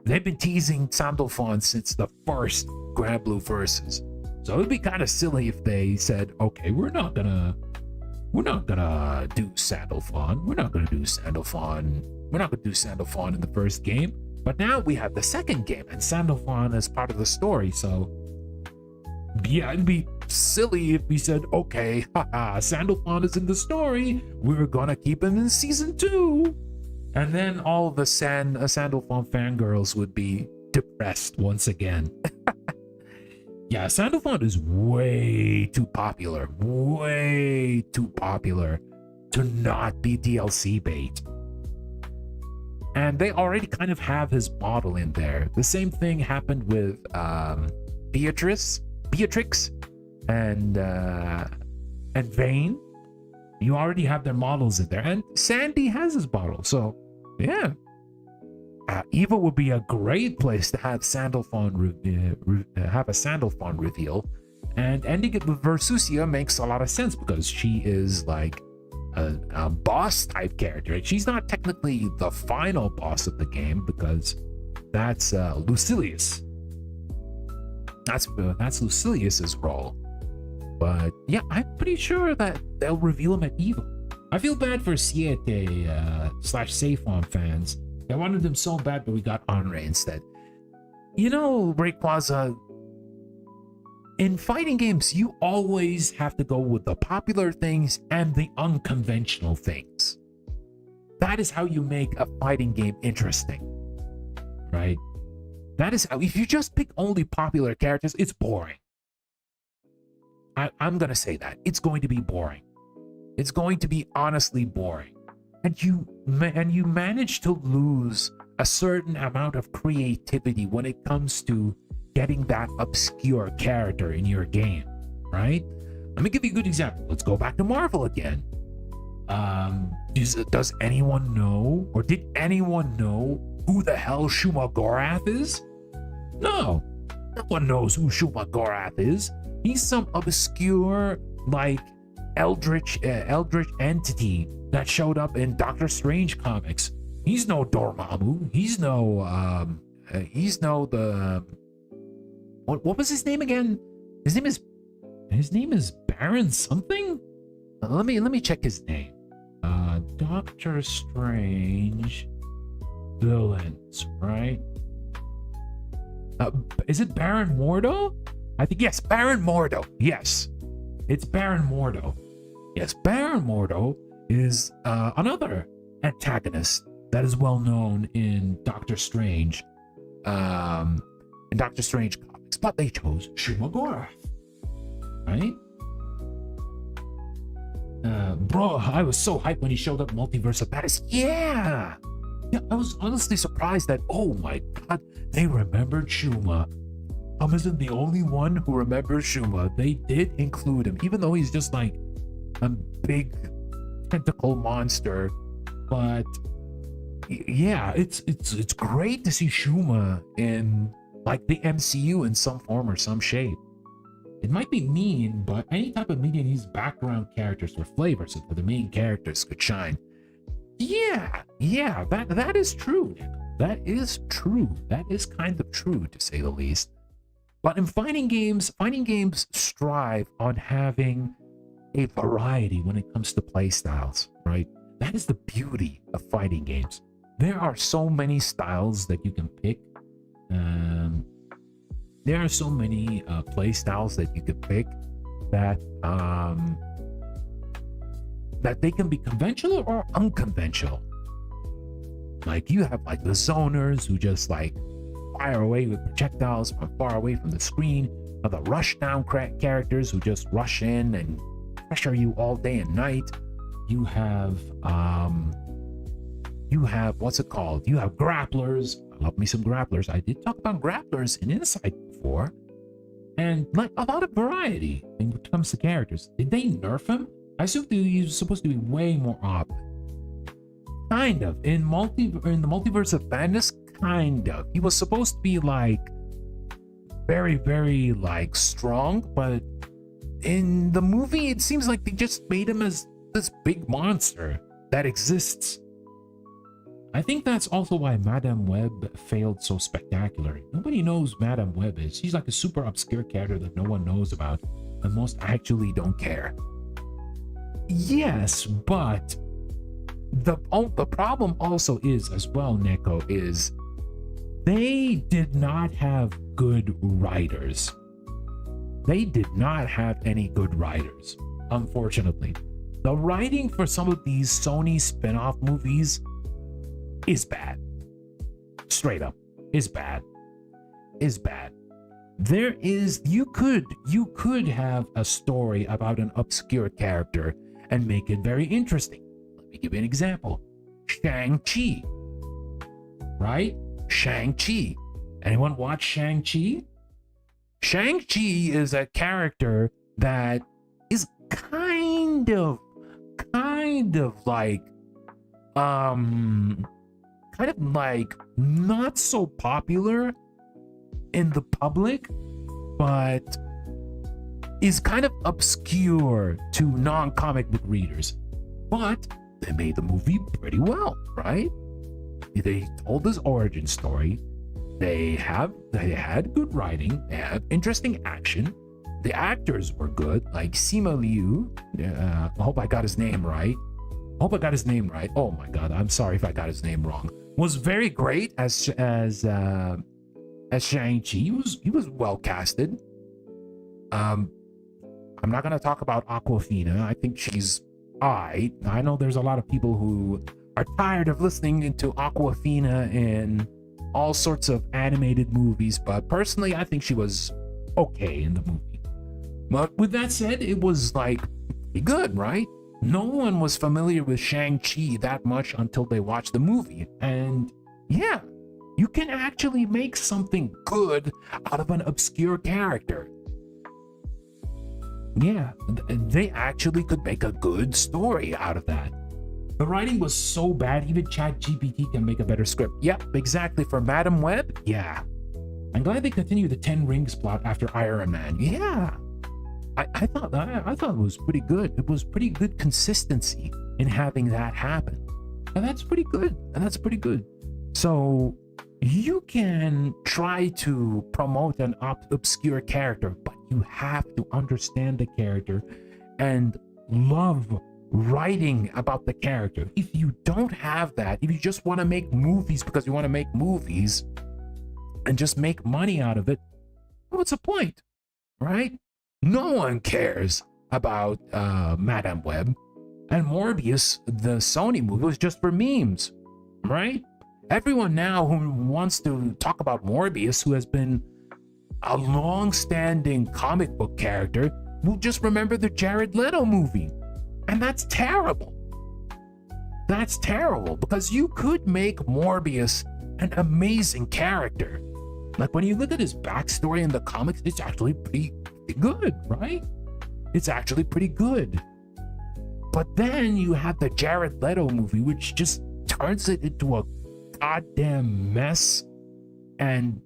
they've been teasing Sandalphon since the first Granblue versus. So it would be kind of silly if they said, okay, we're not gonna do Sandalphon. We're not gonna do Sandalphon in the first game. But now we have the second game, and Sandalphon is part of the story. So yeah, it'd be silly if we said, okay, haha, Sandalphon is in the story. We're gonna keep him in season 2. And then all the Sandalphon fangirls would be depressed once again. Yeah, Sandalphon is way too popular to not be DLC bait. And they already kind of have his model in there. The same thing happened with Beatrix and Vayne. You already have their models in there, and Sandy has his model. So yeah, Eva would be a great place to have Sandalphon have a Sandalphon reveal, and ending it with Versusia makes a lot of sense because she is like a boss type character. She's not technically the final boss of the game because that's Lucilius. That's Lucilius's role. But yeah, I'm pretty sure that they'll reveal him at Evo. I feel bad for Siete / Safon fans. I wanted them so bad, but we got Honre instead. You know, Rayquaza, in fighting games, you always have to go with the popular things and the unconventional things. That is how you make a fighting game interesting, right? That is how, if you just pick only popular characters, it's boring. I'm gonna say that. It's going to be boring. It's going to be honestly boring. And you manage to lose a certain amount of creativity when it comes to getting that obscure character in your game, right? Let me give you a good example. Let's go back to Marvel again. Does anyone know, or did anyone know who the hell Shuma Gorath is? No one knows who Shuma Gorath is. He's some obscure, like, eldritch entity that showed up in Doctor Strange comics. He's no Dormammu. He's no what was his name again? His name is Baron something? Let me check his name. Doctor Strange villains, right? Is it Baron Mordo? I think yes, Baron Mordo. Yes. It's Baron Mordo. Yes, Baron Mordo is another antagonist that is well known in Doctor Strange. In Doctor Strange comics, but they chose Shuma Gorath, right? Bro, I was so hyped when he showed up in Multiverse of Madness. Yeah, I was honestly surprised that, oh my god, they remembered Shuma. Tom isn't the only one who remembers Shuma. They did include him, even though he's just like a big tentacle monster. But yeah, it's great to see Shuma in like the MCU in some form or some shape. It might be mean, but any type of media needs background characters for flavor so that the main characters could shine. Yeah, that is true. That is true. That is kind of true, to say the least. But in fighting games strive on having a variety when it comes to play styles, right? That is the beauty of fighting games. There are so many styles that you can pick. There are so many play styles that you could pick that that they can be conventional or unconventional. Like you have like the zoners who just like fire away with projectiles from far away from the screen. the rushdown characters who just rush in and pressure you all day and night. You have what's it called? You have grapplers. I love me some grapplers. I did talk about grapplers in Insight before. And like a lot of variety when it comes to characters. Did they nerf him? I assume he was supposed to be way more OP. Kind of. In the Multiverse of Madness, kind of. He was supposed to be like very, very like strong, but in the movie it seems like they just made him as this big monster that exists. I think that's also why Madame Web failed so spectacularly. Nobody knows Madame Web is. She's like a super obscure character that no one knows about, and most actually don't care. Yes, but the problem also is as well, Neko, is they did not have good writers. They did not have any good writers, unfortunately. The writing for some of these Sony spin-off movies is bad. Straight up, is bad. Is bad. You could have a story about an obscure character and make it very interesting. Let me give you an example. Shang-Chi. Right? Shang-Chi. Anyone watch Shang-Chi? Shang-Chi is a character that is kind of like not so popular in the public, but is kind of obscure to non-comic book readers. But they made the movie pretty well, right? They told this origin story. They had good writing. They had interesting action. The actors were good, like Sima Liu. I hope I got his name right. Oh my god, I'm sorry if I got his name wrong. Was very great as Shang-Chi. He was well casted. I'm not gonna talk about Aquafina. I think she's alright. I know there's a lot of people who are tired of listening to Aquafina in all sorts of animated movies, but personally I think she was okay in the movie. But with that said, it was like pretty good, right? No one was familiar with Shang-Chi that much until they watched the movie. And yeah, you can actually make something good out of an obscure character. Yeah, they actually could make a good story out of that. The writing was so bad, even ChatGPT can make a better script. Yep, exactly. For Madame Web, yeah. I'm glad they continued the 10 Rings plot after Iron Man. Yeah. I thought it was pretty good. It was pretty good consistency in having that happen. And that's pretty good. So you can try to promote an obscure character, but you have to understand the character and love writing about the character. If you don't have that, if you just want to make movies because you want to make movies and just make money out of it, what's the point, right? No one cares about Madame Web, and Morbius, the Sony movie, was just for memes, right? Everyone now who wants to talk about Morbius, who has been a long-standing comic book character, will just remember the Jared Leto movie. And that's terrible. That's terrible, because you could make Morbius an amazing character. Like, when you look at his backstory in the comics, it's actually pretty good, right? It's actually pretty good. But then you have the Jared Leto movie, which just turns it into a goddamn mess, and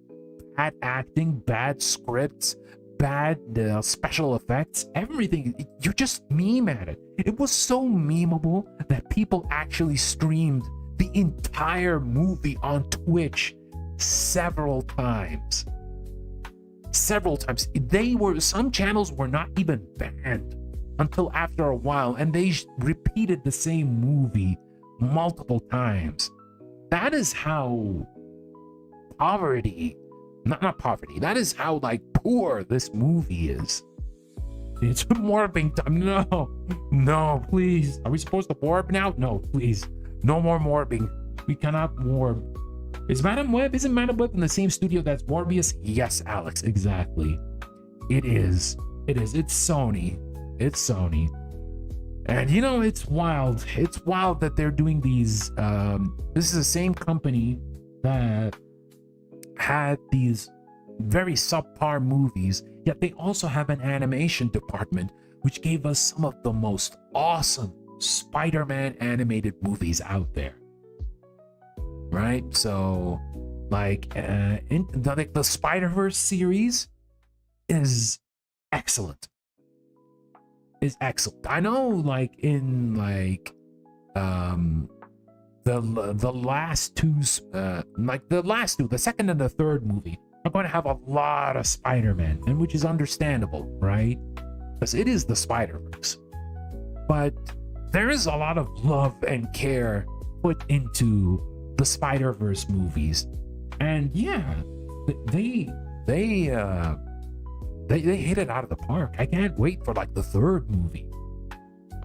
bad acting, bad scripts, bad special effects, everything. You just meme at it. It was so memeable that people actually streamed the entire movie on Twitch several times. Some channels were not even banned until after a while, and they repeated the same movie multiple times. That is how not poverty, that is how like poor this movie is. It's morbing time. No, please. Are we supposed to morb now? No, please. No more morbing. We cannot morb. Isn't Madame Web in the same studio that's Morbius? Yes, Alex, exactly. It is. It is. It's Sony. It's Sony. And you know, it's wild. It's wild that they're doing these. This is the same company that had these very subpar movies, yet they also have an animation department which gave us some of the most awesome Spider-Man animated movies out there. Right? So, like, the Spider-Verse series is excellent. Is excellent. I know, like in like the last two, the second and the third movie are going to have a lot of Spider-Man, and which is understandable, right? Because it is the Spider-Verse. But there is a lot of love and care put into the Spider-Verse movies, and yeah, they hit it out of the park. I can't wait for like the third movie.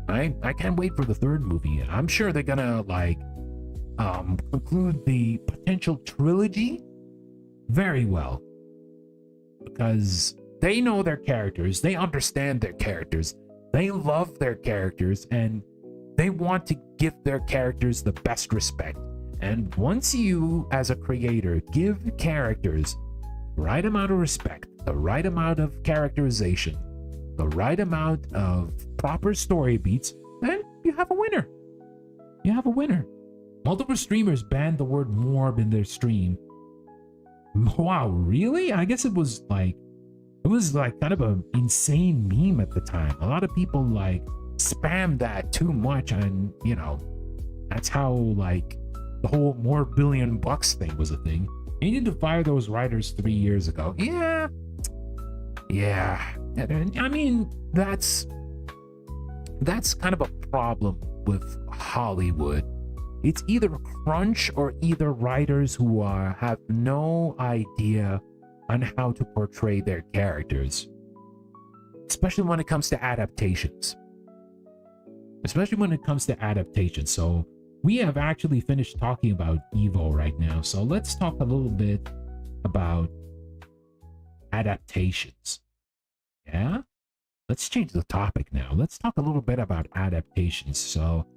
I can't wait for the third movie. I'm sure they're gonna like conclude the potential trilogy very well, because they know their characters, they understand their characters, they love their characters, and they want to give their characters the best respect. And once you, as a creator, give characters the right amount of respect, the right amount of characterization, the right amount of proper story beats, then you have a winner. You have a winner. Multiple streamers banned the word morb in their stream. Wow, really? I guess it was like kind of an insane meme at the time. A lot of people like spammed that too much, and you know, that's how like the whole more $1 billion thing was a thing. You need to fire those writers 3 years ago. Yeah. I mean, that's kind of a problem with Hollywood. It's either crunch or either writers who have no idea on how to portray their characters, especially when it comes to adaptations. So we have actually finished talking about Evo right now. So let's talk a little bit about adaptations. Yeah? Let's change the topic now. Let's talk a little bit about adaptations. So,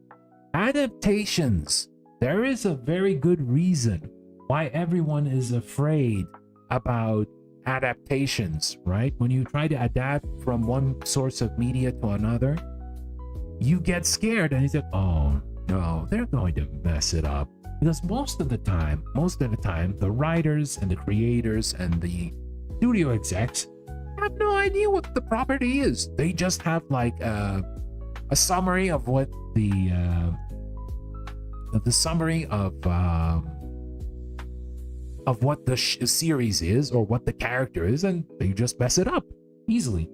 adaptations. There is a very good reason why everyone is afraid about adaptations, right? When you try to adapt from one source of media to another, you get scared and you say, oh no, they're going to mess it up. Because most of the time, the writers and the creators and the studio execs have no idea what the property is. They just have like a summary of what the summary of what the series is or what the character is, and they just mess it up easily.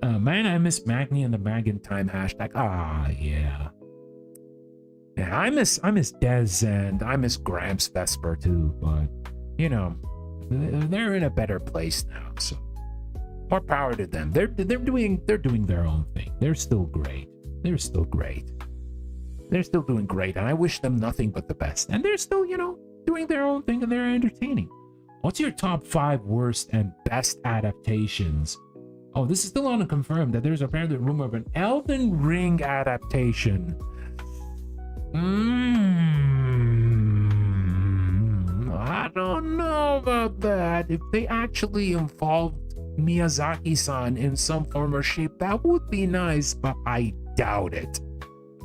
Man, I miss Magni and the Mag in Time hashtag. Yeah, I miss Dez, and I miss Gramps Vesper too. But you know, they're in a better place now, so more power to them. They're doing their own thing. They're still great. They're still doing great, and I wish them nothing but the best. And they're still, you know, doing their own thing, and they're entertaining. What's your top 5 worst and best adaptations? Oh, this is still unconfirmed that there's apparently a rumor of an Elden Ring adaptation. I don't know about that. If they actually involved Miyazaki-san in some form or shape, that would be nice, but I doubt it.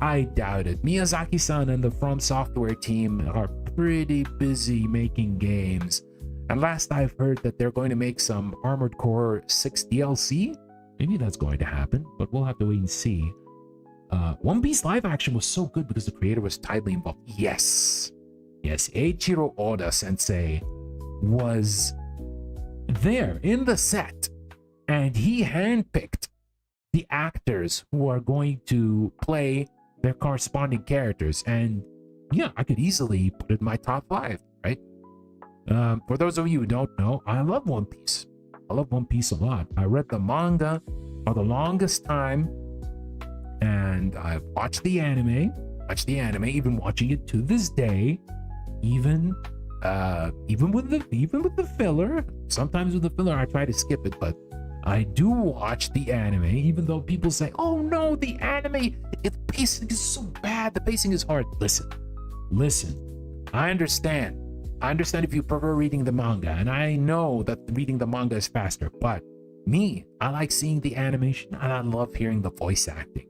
Miyazaki-san and the From Software team are pretty busy making games. And last I've heard that they're going to make some Armored Core 6 DLC. Maybe that's going to happen, but we'll have to wait and see. One Piece live action was so good because the creator was tightly involved. Yes, Eiichiro Oda sensei was there in the set, and he handpicked the actors who are going to play their corresponding characters. And yeah, I could easily put it in my top 5, right? For those of you who don't know, I love One Piece. I love One Piece a lot. I read the manga for the longest time, and I've watched the anime, even watching it to this day, even with the filler. Sometimes with the filler I try to skip it, but I do watch the anime, even though people say, oh no, the anime, the pacing is so bad, the pacing is hard. Listen, I understand. I understand if you prefer reading the manga, and I know that reading the manga is faster, but me, I like seeing the animation, and I love hearing the voice acting.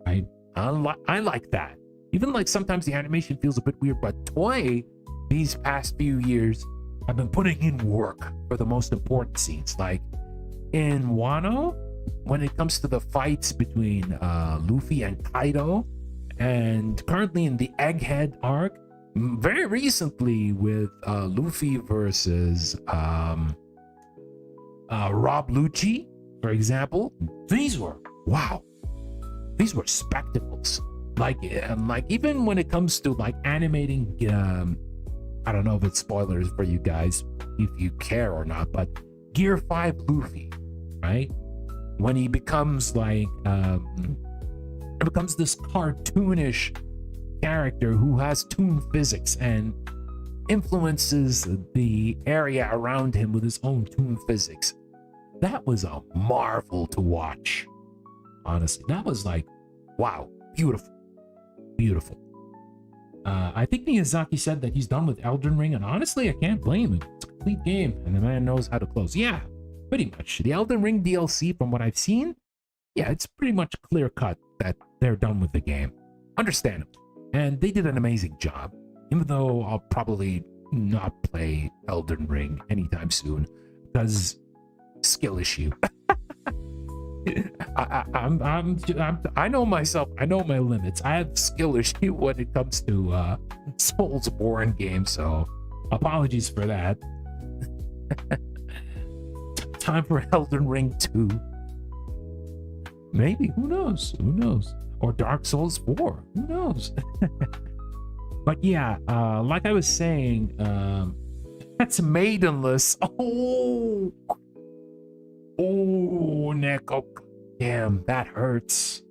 I like that. Even like sometimes the animation feels a bit weird, but Toei, these past few years, have been putting in work for the most important scenes. Like in Wano, when it comes to the fights between Luffy and Kaido, and currently in the Egghead arc, very recently with Luffy versus Rob Lucci, for example, these were spectacles. Like even when it comes to like animating, I don't know if it's spoilers for you guys if you care or not, but Gear 5 Luffy, right? When he becomes like it becomes this cartoonish character who has toon physics and influences the area around him with his own toon physics. That was a marvel to watch. Honestly, that was like, wow, beautiful. I think Miyazaki said that he's done with Elden Ring, and honestly, I can't blame him. It's a complete game, and the man knows how to close. Yeah, pretty much. The Elden Ring DLC, from what I've seen, yeah, it's pretty much clear cut that they're done with the game. Understandable. And they did an amazing job, even though I'll probably not play Elden Ring anytime soon because skill issue. I know myself. I know my limits. I have skill issue when it comes to Soulsborne games, so apologies for that. Time for Elden Ring 2. Maybe. Who knows? Who knows? Or Dark Souls 4. Who knows? But yeah, like I was saying, that's Maidenless. Oh, Neko. Damn, that hurts.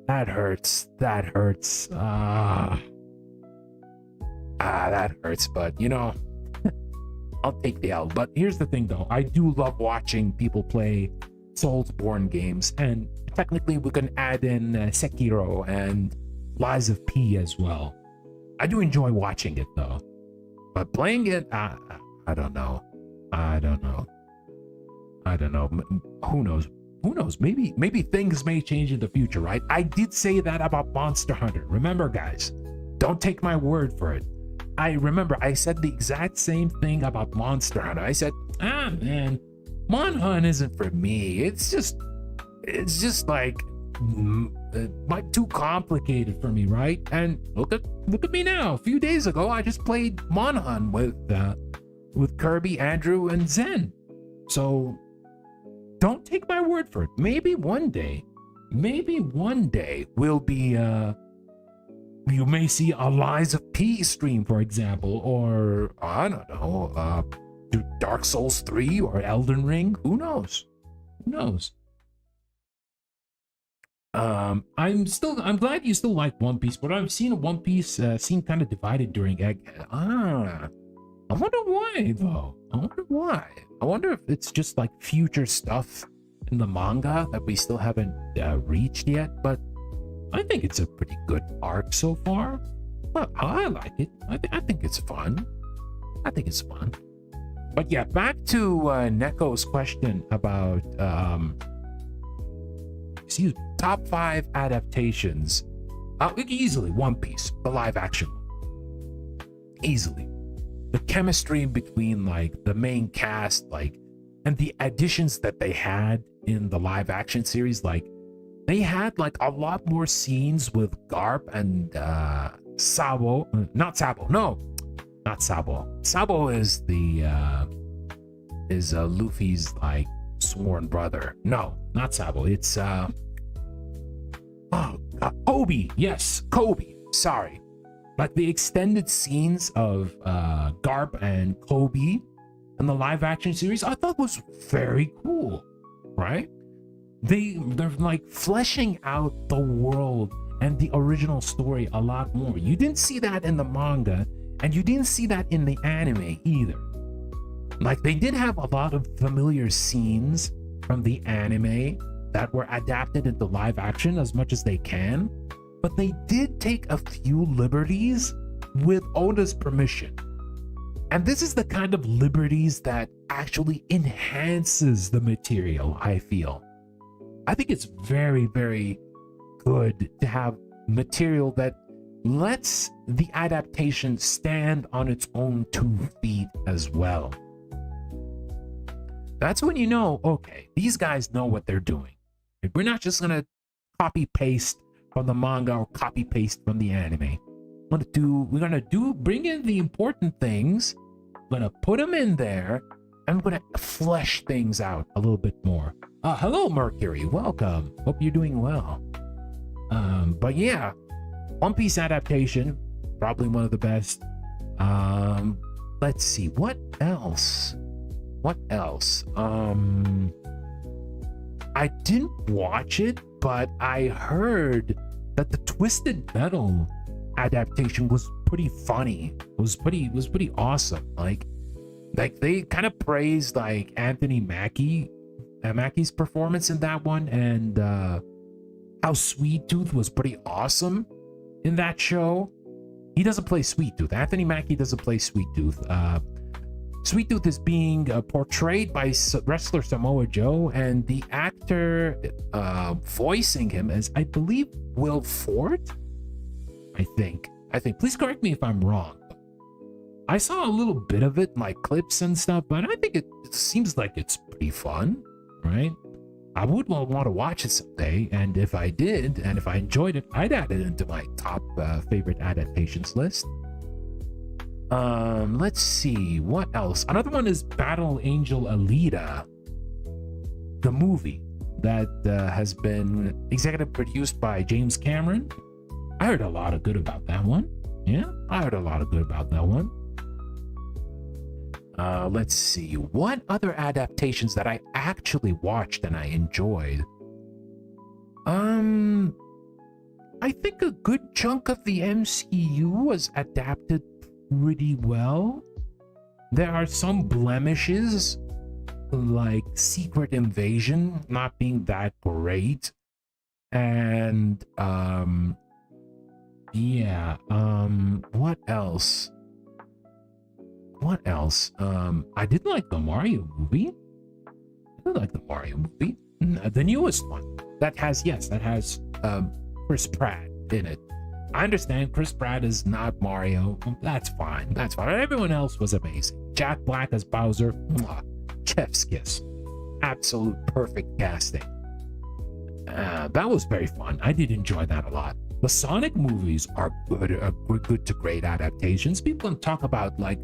That hurts. That hurts. That hurts, but you know, I'll take the L. But here's the thing though, I do love watching people play Soulsborne games, and technically we can add in Sekiro and Lies of P as well. I do enjoy watching it though, but playing it, I don't know. Who knows? Maybe things may change in the future, right? I did say that about Monster Hunter. Remember, guys, don't take my word for it. I remember I said the exact same thing about Monster Hunter. I said, man, Mon Hunt isn't for me. It's just like too complicated for me, right? And look at me now. A few days ago, I just played Mon Hunt with Kirby, Andrew, and Zen. So don't take my word for it. Maybe one day we'll be you may see a Lies of P stream, for example, or I don't know, Dark Souls 3 or Elden Ring. Who knows? I'm glad you still like One Piece, but I've seen One Piece seem kind of divided during Egghead. I wonder why though. I wonder if it's just like future stuff in the manga that we still haven't reached yet, but I think it's a pretty good arc so far. Well, I like it. I think it's fun. But yeah, back to Neko's question about top 5 adaptations. Easily One Piece, the live action. Easily. The chemistry between like the main cast, like, and the additions that they had in the live action series, like they had like a lot more scenes with Garp and Sabo. Not Sabo. Sabo is Luffy's like sworn brother. No, not Sabo. It's Kobe. Yes, Kobe. Sorry. Like the extended scenes of Garp and Kobe in the live action series, I thought was very cool, right? They're like fleshing out the world and the original story a lot more. You didn't see that in the manga, and you didn't see that in the anime either. Like they did have a lot of familiar scenes from the anime that were adapted into live action as much as they can, but they did take a few liberties with Oda's permission. And this is the kind of liberties that actually enhances the material, I feel. I think it's very, very good to have material that lets the adaptation stand on its own 2 feet as well. That's when you know, okay, these guys know what they're doing. We're not just gonna copy paste from the manga or copy paste from the anime. We're gonna bring in the important things, we're gonna put them in there, and we're gonna flesh things out a little bit more. Hello, Mercury, welcome. Hope you're doing well. But yeah, One Piece adaptation, probably one of the best. Let's see, what else? I didn't watch it, but I heard that the Twisted Metal adaptation was pretty funny. It was pretty awesome. Like they kind of praised like Anthony Mackie's performance in that one, and how Sweet Tooth was pretty awesome in that show. He doesn't play Sweet Tooth. Anthony Mackie doesn't play Sweet Tooth. Sweet Tooth is being portrayed by wrestler Samoa Joe, and the actor voicing him is, I believe, Will Ford. I think. Please correct me if I'm wrong. I saw a little bit of it, like clips and stuff, but I think it seems like it's pretty fun, right? I would want to watch it someday, and if I did, and if I enjoyed it, I'd add it into my top favorite adaptations list. Let's see, what else? Another one is Battle Angel Alita, the movie that has been executive produced by James Cameron. I heard a lot of good about that one. Yeah, I heard a lot of good about that one. Let's see, what other adaptations that I actually watched and I enjoyed? I think a good chunk of the MCU was adapted pretty well. There are some blemishes, like Secret Invasion not being that great, and what else? I did like the Mario movie. The newest one that has Chris Pratt in it. I understand Chris Pratt is not Mario. That's fine. Everyone else was amazing. Jack Black as Bowser. Mwah. Chef's kiss. Absolute perfect casting. That was very fun. I did enjoy that a lot. The Sonic movies are good to great adaptations. People can talk about like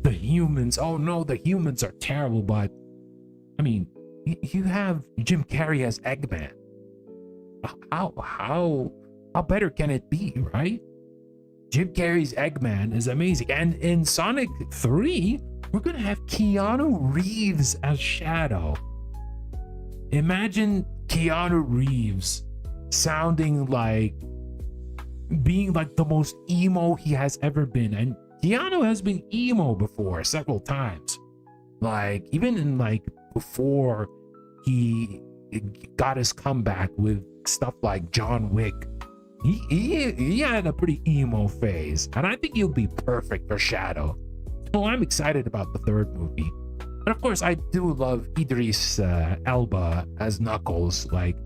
the humans. Oh no, the humans are terrible, but I mean, you have Jim Carrey as Eggman. How better can it be, right? Jim Carrey's Eggman is amazing. And in Sonic 3, we're gonna have Keanu Reeves as Shadow. Imagine Keanu Reeves sounding like being like the most emo he has ever been. And Keanu has been emo before several times. Like even in like before he got his comeback with stuff like John Wick. He had a pretty emo phase, and I think he'll be perfect for Shadow. So I'm excited about the third movie. And of course, I do love Idris Elba as Knuckles. Like,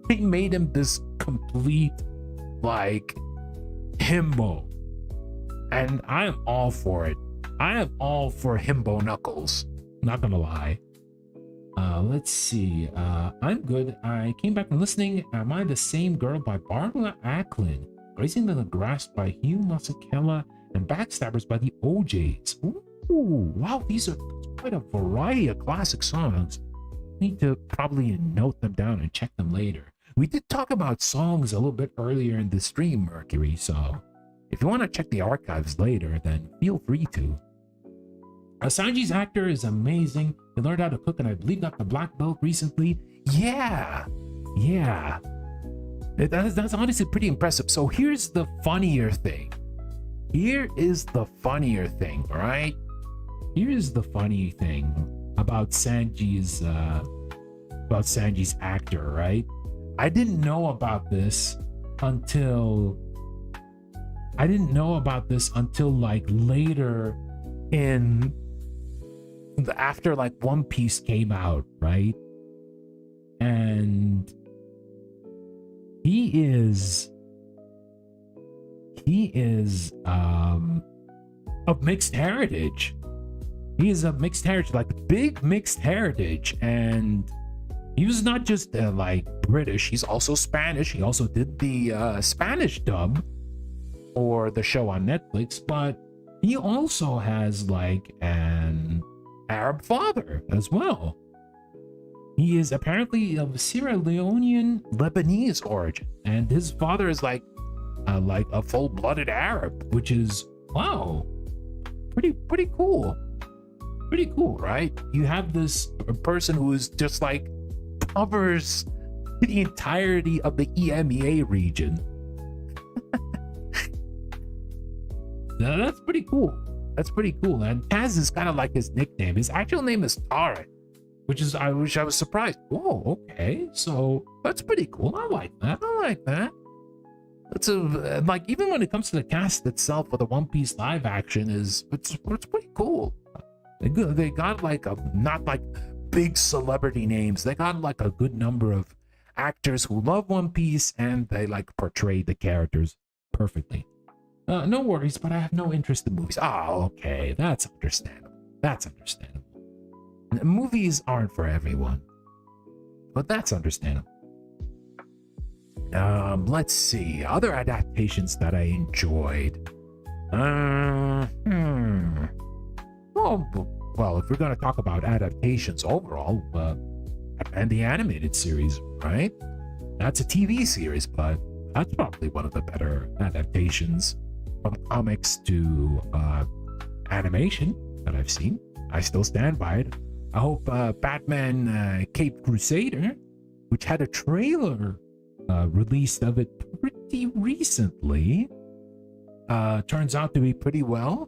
they made him this complete, like, himbo. And I am all for it. I am all for himbo Knuckles. Not gonna lie. Let's see. I'm good. I came back from listening. Am I the Same Girl by Barbara Acklin? Racing the Grass by Hugh Masekela, and Backstabbers by the OJs. Ooh, wow, these are quite a variety of classic songs. Need to probably note them down and check them later. We did talk about songs a little bit earlier in the stream, Mercury, so if you want to check the archives later, then feel free to. Sanji's actor is amazing. He learned how to cook and I believe got the black belt recently. Yeah. That's honestly pretty impressive. So here's the funnier thing. All right? Here's the funny thing about Sanji's about Sanji's actor, right? I didn't know about this until like later in after like One Piece came out, right? And he is of mixed heritage. He is of mixed heritage, like big mixed heritage, and he was not just like British. He's also Spanish. He also did the Spanish dub or the show on Netflix, but he also has like an Arab father as well. He is apparently of Sierra Leonean Lebanese origin, and his father is like a full-blooded Arab, which is, wow, pretty cool. Pretty cool, right? You have this person who is just like covers the entirety of the EMEA region. That's pretty cool. That's pretty cool. And Taz is kind of like his nickname. His actual name is Tarek, which I was surprised. Whoa, okay. So that's pretty cool. I like that. It's like, even when it comes to the cast itself for the One Piece live action, it's pretty cool. They got like not like big celebrity names. They got like a good number of actors who love One Piece, and they like portray the characters perfectly. No worries, but I have no interest in movies. Oh, okay, that's understandable. Movies aren't for everyone, but that's understandable. Let's see other adaptations that I enjoyed. Well, if we're going to talk about adaptations overall, and the animated series, right? That's a TV series, but that's probably one of the better adaptations from comics to animation that I've seen. I still stand by it. I hope Batman Caped Crusader, which had a trailer released of it pretty recently, turns out to be pretty well.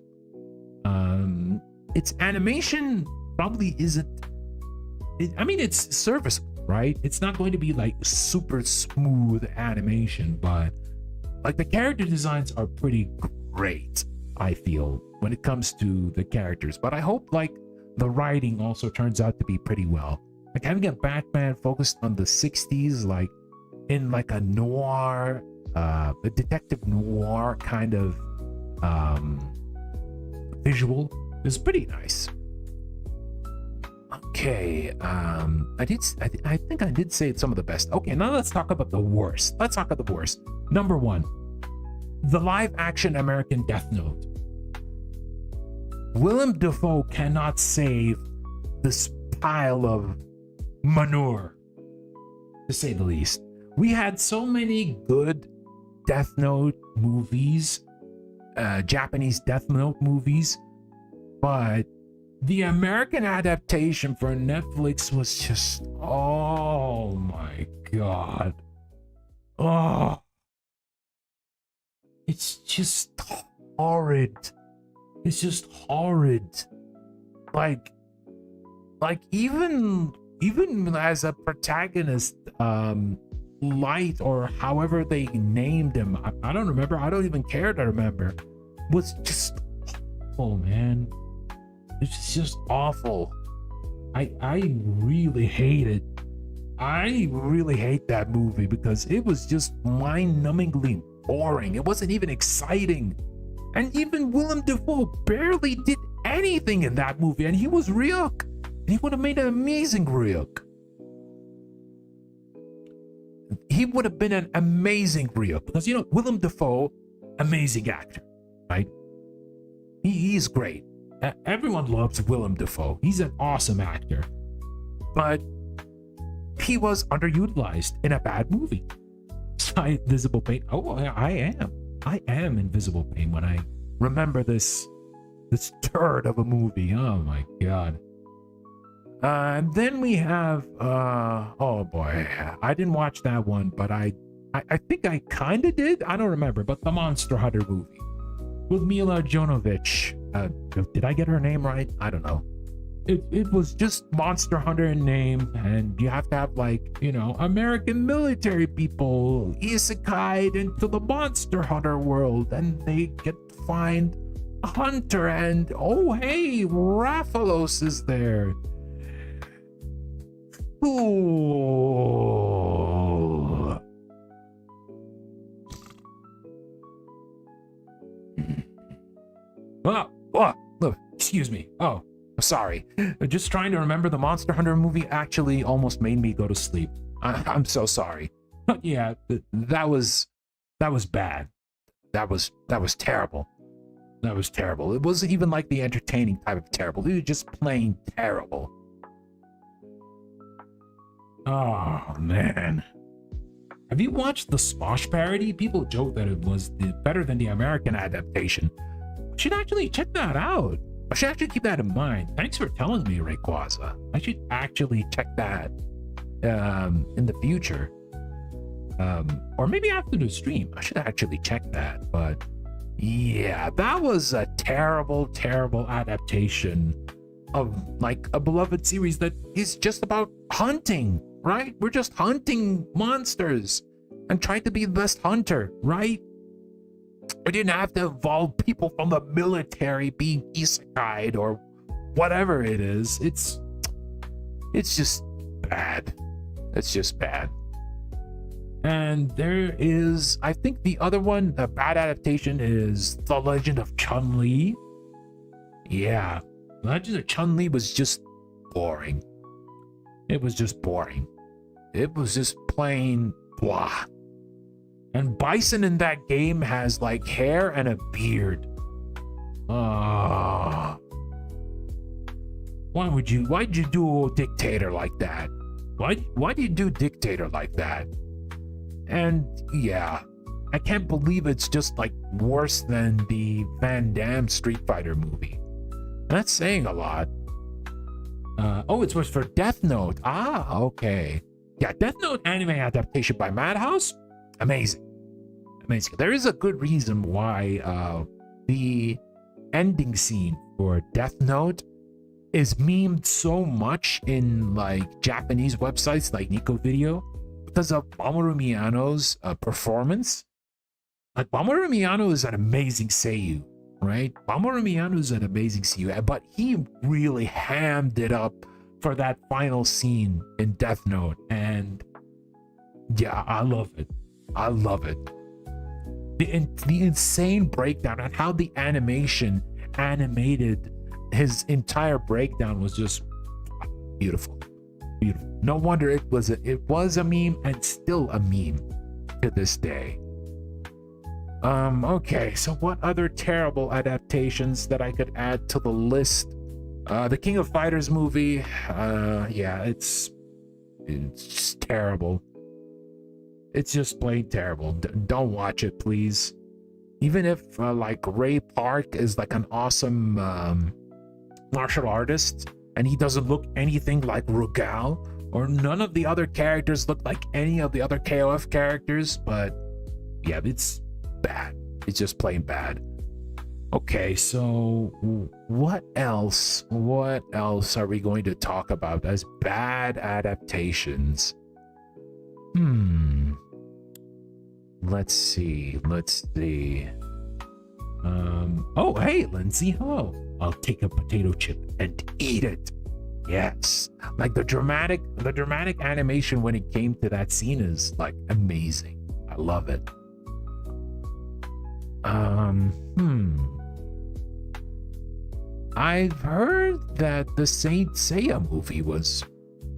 Its animation probably isn't, it's serviceable, right? It's not going to be like super smooth animation, but like the character designs are pretty great, I feel, when it comes to the characters. But I hope like the writing also turns out to be pretty well. Like having a Batman focused on the 60s, like in like a noir, a detective noir kind of visual is pretty nice. Okay, I think I did say some of the best. Okay, now let's talk about the worst. Number one, the live action American Death Note. Willem Dafoe cannot save this pile of manure, to say the least. We had so many good Death Note movies, Japanese Death Note movies, but the American adaptation for Netflix was just, oh my god. Oh, it's just horrid. It's just horrid. Like even as a protagonist, Light, or however they named him, I don't remember. I don't even care to remember. Was just, oh man, it's just awful. I really hate it. I really hate that movie because it was just mind-numbingly boring. It wasn't even exciting. And even Willem Dafoe barely did anything in that movie, and he was Ryuk. And he would have made an amazing Ryuk. He would have been an amazing Ryuk because, you know, Willem Dafoe, amazing actor, right? He's great. Everyone loves Willem Dafoe. He's an awesome actor. But he was underutilized in a bad movie. Invisible Pain. Oh, I am Invisible Pain when I remember this turd of a movie. Oh my god. And then we have oh boy, I didn't watch that one, but I think I kind of did. I don't remember, but the Monster Hunter movie with Mila Jovovich. Did I get her name right? I don't know. it was just Monster Hunter in name, and you have to have like, you know, American military people isekai'd into the Monster Hunter world, and they get to find a hunter, and oh hey, Rathalos is there. Ooh. Look, excuse me. Oh, sorry. Just trying to remember the Monster Hunter movie actually almost made me go to sleep. I'm so sorry. Yeah, that was bad. That was terrible. That was terrible. It wasn't even like the entertaining type of terrible. It was just plain terrible. Oh man. Have you watched the Smosh parody? People joke that it was better than the American adaptation. I should actually check that out. I should actually keep that in mind. Thanks for telling me, Rayquaza. I should actually check that in the future. Or maybe after the stream. I should actually check that. But yeah, that was a terrible, terrible adaptation of like a beloved series that is just about hunting, right? We're just hunting monsters and trying to be the best hunter, right? We didn't have to involve people from the military being isekai'd or whatever it is. It's just bad. It's just bad. And there is, I think the other one, a bad adaptation is The Legend of Chun-Li. Yeah, Legend of Chun-Li was just boring. It was just boring. It was just plain blah. And Bison in that game has like hair and a beard. Why'd you do a dictator like that? Why do you do dictator like that? And yeah, I can't believe it's just like worse than the Van Damme Street Fighter movie. That's saying a lot. Oh, it was for Death Note. Ah, okay. Yeah, Death Note anime adaptation by Madhouse. Amazing. Amazing. There is a good reason why the ending scene for Death Note is memed so much in like Japanese websites like Nico Video because of Mamoru Miyano's performance. Like Mamoru Miyano is an amazing seiyuu, right? Mamoru Miyano is an amazing seiyuu, but he really hammed it up for that final scene in Death Note, and yeah, I love it. I love it. The insane breakdown and how the animation animated his entire breakdown was just beautiful. Beautiful. No wonder it was a meme and still a meme to this day. Okay, so what other terrible adaptations that I could add to the list? The King of Fighters movie, yeah, it's just terrible. It's just plain terrible. Don't watch it, please. Even if like Ray Park is like an awesome martial artist and he doesn't look anything like Rugal, or none of the other characters look like any of the other KOF characters, but yeah, it's bad. It's just plain bad. Okay, so what else? What else are we going to talk about as bad adaptations? Let's see. Oh, hey, Lindsay Ho. I'll take a potato chip and eat it. Yes. Like the dramatic animation when it came to that scene is like amazing. I love it. I've heard that the Saint Seiya movie was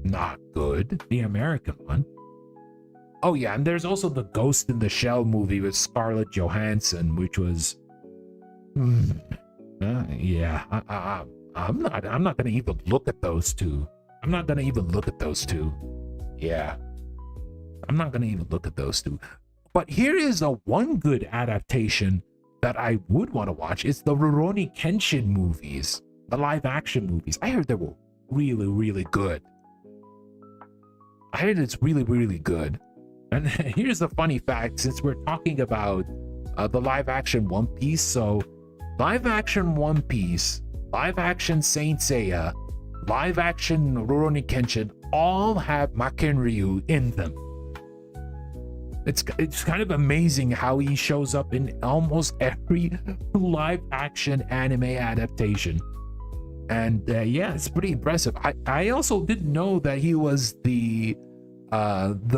not good, the American one. Oh yeah, and there's also the Ghost in the Shell movie with Scarlett Johansson, which was, yeah, I'm not gonna even look at those two. I'm not gonna even look at those two. Yeah, I'm not gonna even look at those two. But here is a one good adaptation that I would want to watch. It's the Rurouni Kenshin movies, the live action movies. I heard they were really, really good. I heard it's really, really good. And here's the funny fact, since we're talking about the live action One Piece, so live action One Piece, live action Saint Seiya, live action Rurouni Kenshin all have Makenryu in them. It's kind of amazing how he shows up in almost every live action anime adaptation. And yeah, it's pretty impressive. I also didn't know that he was the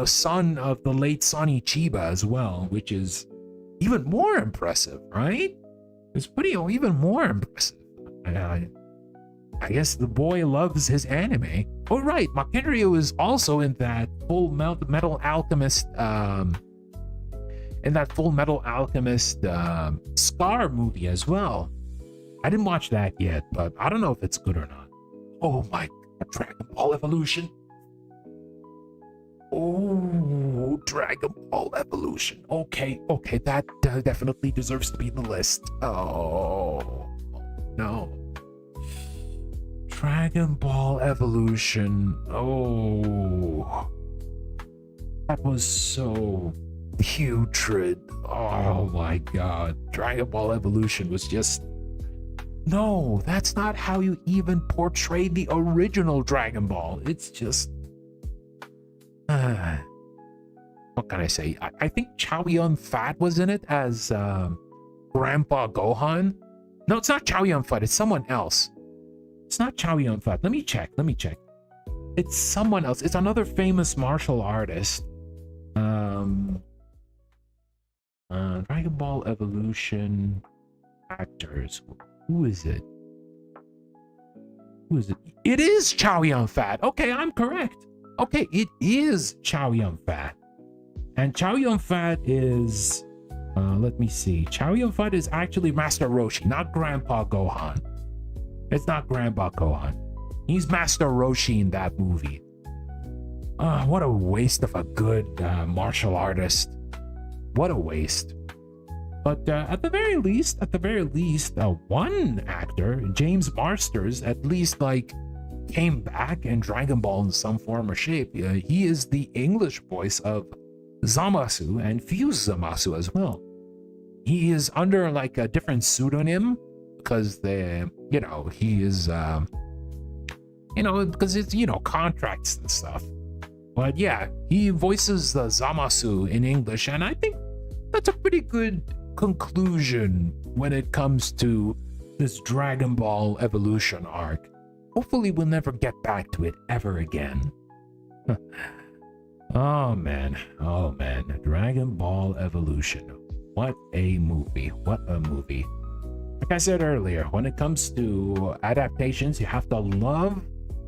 son of the late Sonny Chiba as well, which is even more impressive, right? It's even more impressive. I guess the boy loves his anime. Oh right, Makenryu is also in that Full Metal Alchemist Scar movie as well. I didn't watch that yet, but I don't know if it's good or not. Oh my God, Dragon Ball Evolution. Oh, Dragon Ball Evolution. Okay, that definitely deserves to be in the list. Oh no. Dragon Ball Evolution. Oh, that was so putrid. Oh my God. Dragon Ball Evolution was just... No, that's not how you even portray the original Dragon Ball. It's just... what can I say? I think Chow Yun-Fat was in it as Grandpa Gohan. No, it's not Chow Yun-Fat. It's someone else. It's not Chow Yun-Fat. Let me check. It's someone else. It's another famous martial artist. Dragon Ball Evolution actors. Who is it? It is Chow Yun-Fat. Okay, I'm correct. Okay, it is Chow Yun-Fat. And Chow Yun-Fat is... let me see. Chow Yun-Fat is actually Master Roshi, not Grandpa Gohan. It's not Grandpa Gohan. He's Master Roshi in that movie. What a waste of a good martial artist. What a waste. But at the very least, one actor, James Marsters, at least like came back in Dragon Ball in some form or shape. He is the English voice of Zamasu and Fuse Zamasu as well. He is under like a different pseudonym because he is because it's contracts and stuff. But yeah, he voices the Zamasu in English, and I think that's a pretty good conclusion when it comes to this Dragon Ball Evolution arc. Hopefully we'll never get back to it ever again. Oh man, Dragon Ball Evolution. What a movie. Like I said earlier, when it comes to adaptations, you have to love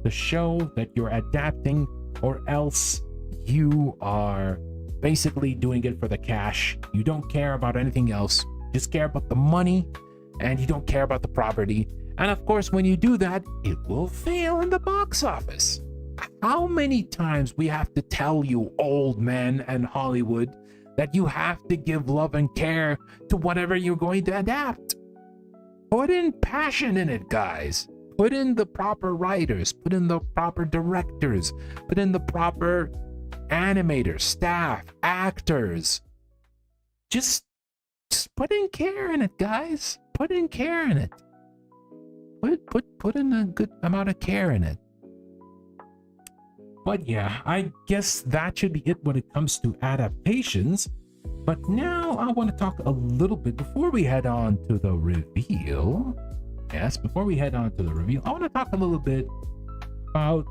the show that you're adapting, or else you are basically doing it for the cash. You don't care about anything else. Just care about the money, and you don't care about the property. And of course, when you do that, it will fail in the box office. How many times we have to tell you, old men and Hollywood, that you have to give love and care to whatever you're going to adapt? Put in passion in it, guys. Put in the proper writers, put in the proper directors, put in the proper animators, staff, actors. Just put in care in it, guys. Put in care in it. Put in a good amount of care in it. But yeah, I guess that should be it when it comes to adaptations. But now I want to talk a little bit before we head on to the reveal. Yes, before we head on to the reveal, I want to talk a little bit about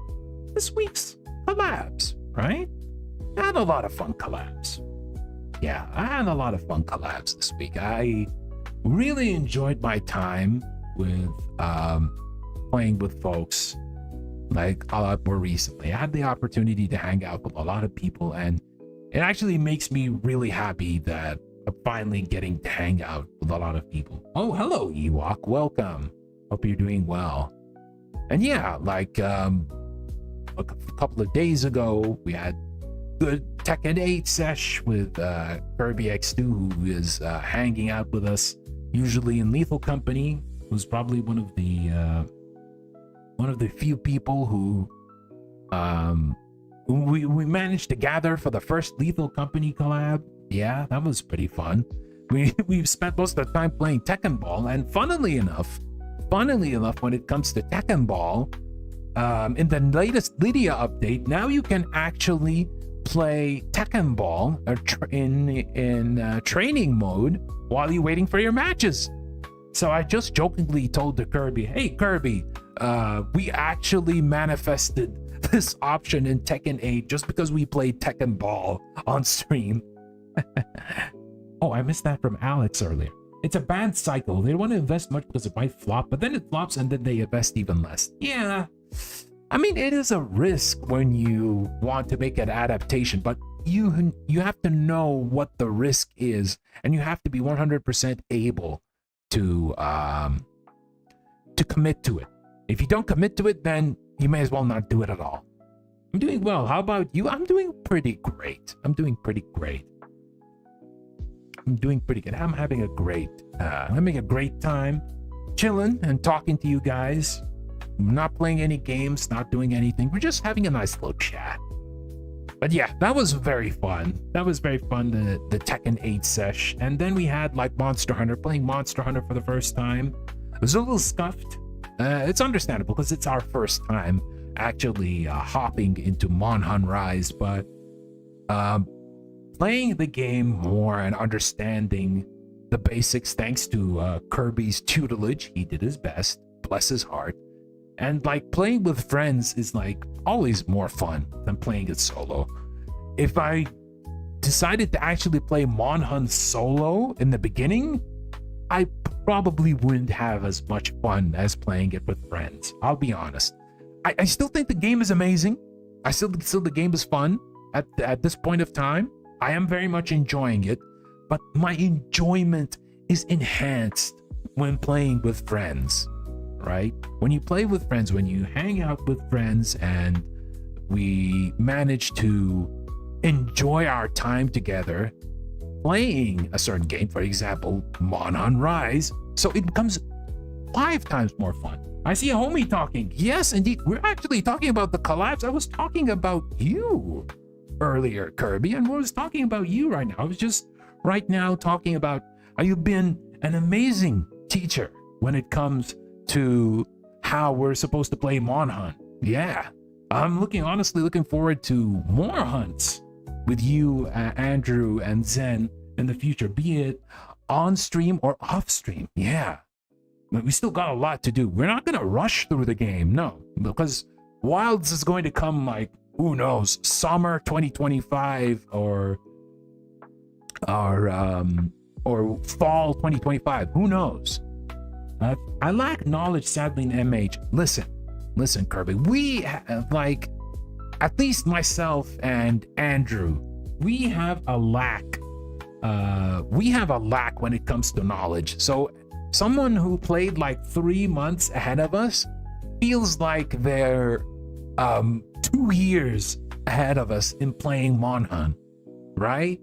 this week's collabs, right? I had a lot of fun collabs. Yeah, I had a lot of fun collabs this week. I really enjoyed my time with playing with folks like a lot more recently. I had the opportunity to hang out with a lot of people, and it actually makes me really happy that I'm finally getting to hang out with a lot of people. Oh, hello, Ewok. Welcome. Hope you're doing well. And yeah, like a couple of days ago, we had good Tekken 8 sesh with Kirby X2, who is hanging out with us, usually in lethal company. Who's probably one of the few people who we managed to gather for the first Lethal Company collab. Yeah, that was pretty fun. We've spent most of the time playing Tekken Ball, and funnily enough, when it comes to Tekken Ball, in the latest Lydia update, now you can actually play Tekken Ball in training mode while you're waiting for your matches. So I just jokingly told the Kirby, hey Kirby, we actually manifested this option in Tekken 8 just because we played Tekken Ball on stream. Oh, I missed that from Alex earlier. It's a bad cycle. They don't want to invest much because it might flop, but then it flops and then they invest even less. Yeah, I mean, it is a risk when you want to make an adaptation, but you have to know what the risk is, and you have to be 100% able to commit to it. If you don't commit to it, then you may as well not do it at all. I'm doing well. How about you? I'm doing pretty great. I'm doing pretty good. I'm having a great time chilling and talking to you guys. I'm not playing any games, not doing anything. We're just having a nice little chat. But yeah, that was very fun. The Tekken 8 sesh. And then we had like Monster Hunter, playing Monster Hunter for the first time. It was a little scuffed. It's understandable because it's our first time actually hopping into Monhan Rise, but playing the game more and understanding the basics thanks to Kirby's tutelage. He did his best, bless his heart. And like playing with friends is like always more fun than playing it solo. If I decided to actually play Monhan solo in the beginning, I probably wouldn't have as much fun as playing it with friends. I'll be honest. I still think the game is amazing. I still the game is fun at this point of time. I am very much enjoying it, but my enjoyment is enhanced when playing with friends, right? When you play with friends, when you hang out with friends and we manage to enjoy our time together playing a certain game, for example, Monhan Rise, so it becomes 5 times more fun. I see a homie talking. Yes, indeed. We're actually talking about the collabs. I was talking about you earlier, Kirby, and I was talking about you right now. I was just right now talking about how you've been an amazing teacher when it comes to how we're supposed to play Monhan. Yeah, I'm honestly looking forward to more hunts with you, Andrew, and Zen in the future, be it on stream or off stream. Yeah, but we still got a lot to do. We're not going to rush through the game, no, because Wilds is going to come like, who knows, summer 2025 or fall 2025. Who knows? I lack knowledge, sadly, in MH. Listen, Kirby. We like, at least myself and Andrew, we have a lack. We have a lack when it comes to knowledge. So someone who played like 3 months ahead of us feels like they're 2 years ahead of us in playing Monhan, right?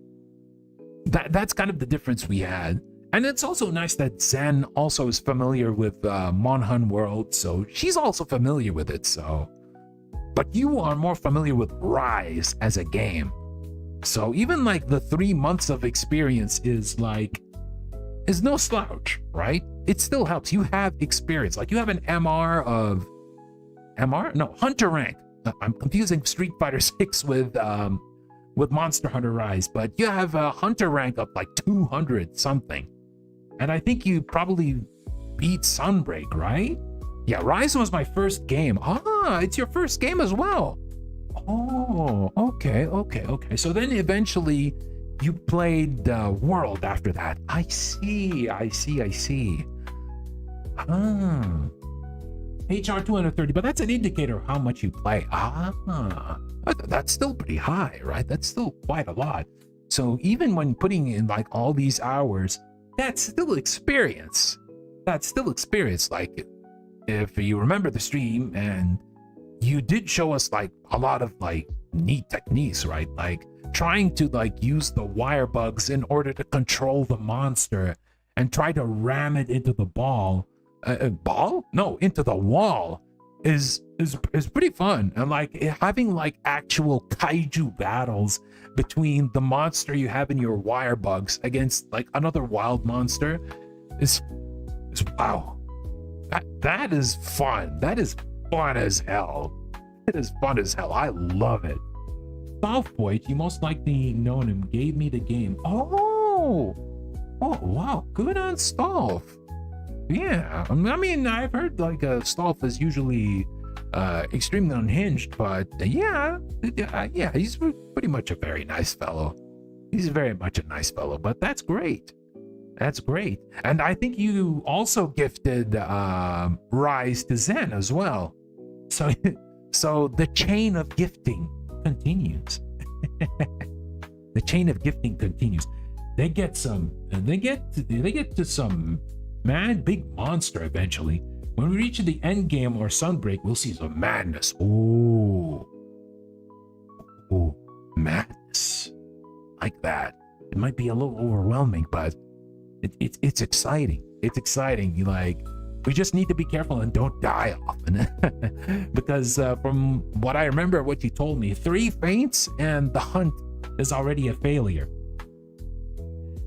That's kind of the difference we had. And it's also nice that Zen also is familiar with Monhan World, so she's also familiar with it. So, but you are more familiar with Rise as a game. So even like the 3 months of experience is no slouch, right? It still helps. You have experience. Like you have an Hunter rank. I'm confusing Street Fighter 6 with Monster Hunter Rise, but you have a Hunter rank of like 200 something. And I think you probably beat Sunbreak, right? Yeah, Rise was my first game. Ah, it's your first game as well. Oh, okay. So then eventually you played World after that. I see. HR 230, but that's an indicator of how much you play. That's still pretty high, right? That's still quite a lot. So even when putting in like all these hours, that's still experience. Like if you remember the stream, and you did show us like a lot of like neat techniques, right? Like trying to like use the wire bugs in order to control the monster and try to ram it into the into the wall is pretty fun. And like having like actual kaiju battles between the monster you have in your wire bugs against like another wild monster is wow. That is fun. That is fun as hell. It is fun as hell. I love it. Southpoint, you most likely known him, gave me the game. Oh, wow, good on Stolf. Yeah, I mean, I've heard like Stolf is usually extremely unhinged, but yeah, he's pretty much a very nice fellow. He's very much a nice fellow, but that's great. That's great. And I think you also gifted Rise to Zen as well. So, so the chain of gifting continues. The chain of gifting continues. They get to some mad big monster eventually. When we reach the end game or Sunbreak, we'll see some madness. Ooh, madness like that. It might be a little overwhelming, but it's exciting. It's exciting. We just need to be careful and don't die often. Because from what I remember, what you told me, 3 faints and the hunt is already a failure.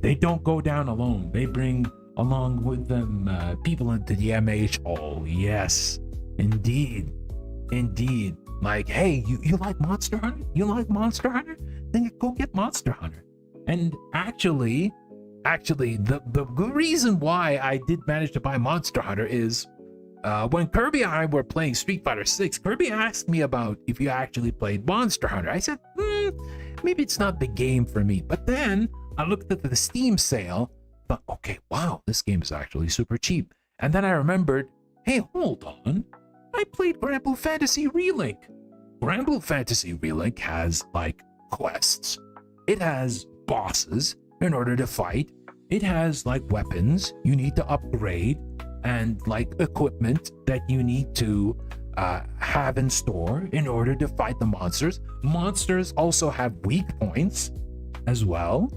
They don't go down alone. They bring along with them people into the MH. Oh, yes, indeed. Like, hey, you like Monster Hunter? You like Monster Hunter? Then you go get Monster Hunter. And actually, the good reason why I did manage to buy Monster Hunter is when Kirby and I were playing Street Fighter 6, Kirby asked me about if you actually played Monster Hunter. I said, maybe it's not the game for me. But then I looked at the Steam sale, thought, okay, wow, this game is actually super cheap. And then I remembered, hey, hold on, I played Grand Blue Fantasy Relink. Grand Blue Fantasy Relink has like quests. It has bosses in order to fight. It has like weapons you need to upgrade and like equipment that you need to have in store in order to fight the monsters. Monsters also have weak points as well.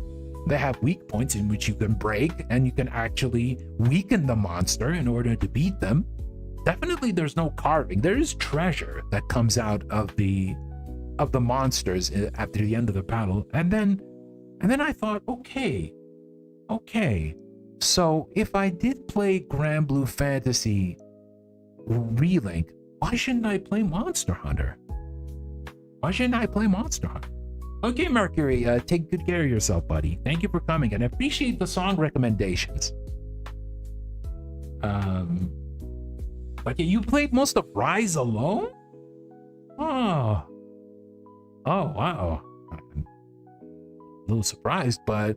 They have weak points in which you can break and you can actually weaken the monster in order to beat them. Definitely there's no carving. There is treasure that comes out of the monsters after the end of the battle. And then I thought, okay. So if I did play Grand Blue Fantasy Relink, why shouldn't I play Monster Hunter? Okay, Mercury, take good care of yourself, buddy. Thank you for coming, and I appreciate the song recommendations. But yeah, you played most of Rise alone? Oh, wow. I'm a little surprised, but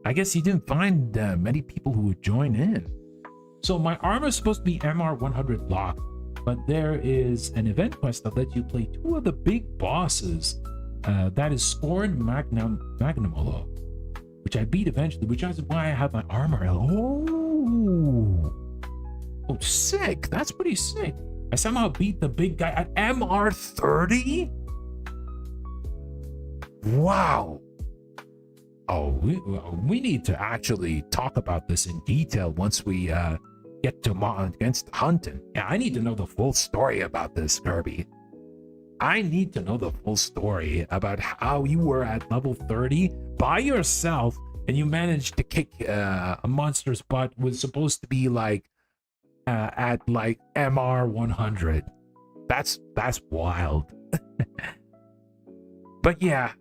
I guess you didn't find many people who would join in. So my armor is supposed to be MR 100 locked, but there is an event quest that lets you play 2 of the big bosses. That is Scorn Magnumolo, which I beat eventually, which is why I have my armor. Oh, sick. That's pretty sick. I somehow beat the big guy at MR 30? Wow. Oh, we need to actually talk about this in detail once we get to against Hunting. Yeah, I need to know the full story about this, Kirby. I need to know the full story about how you were at level 30 by yourself and you managed to kick a monster's butt was supposed to be like at like MR 100. That's wild. But yeah,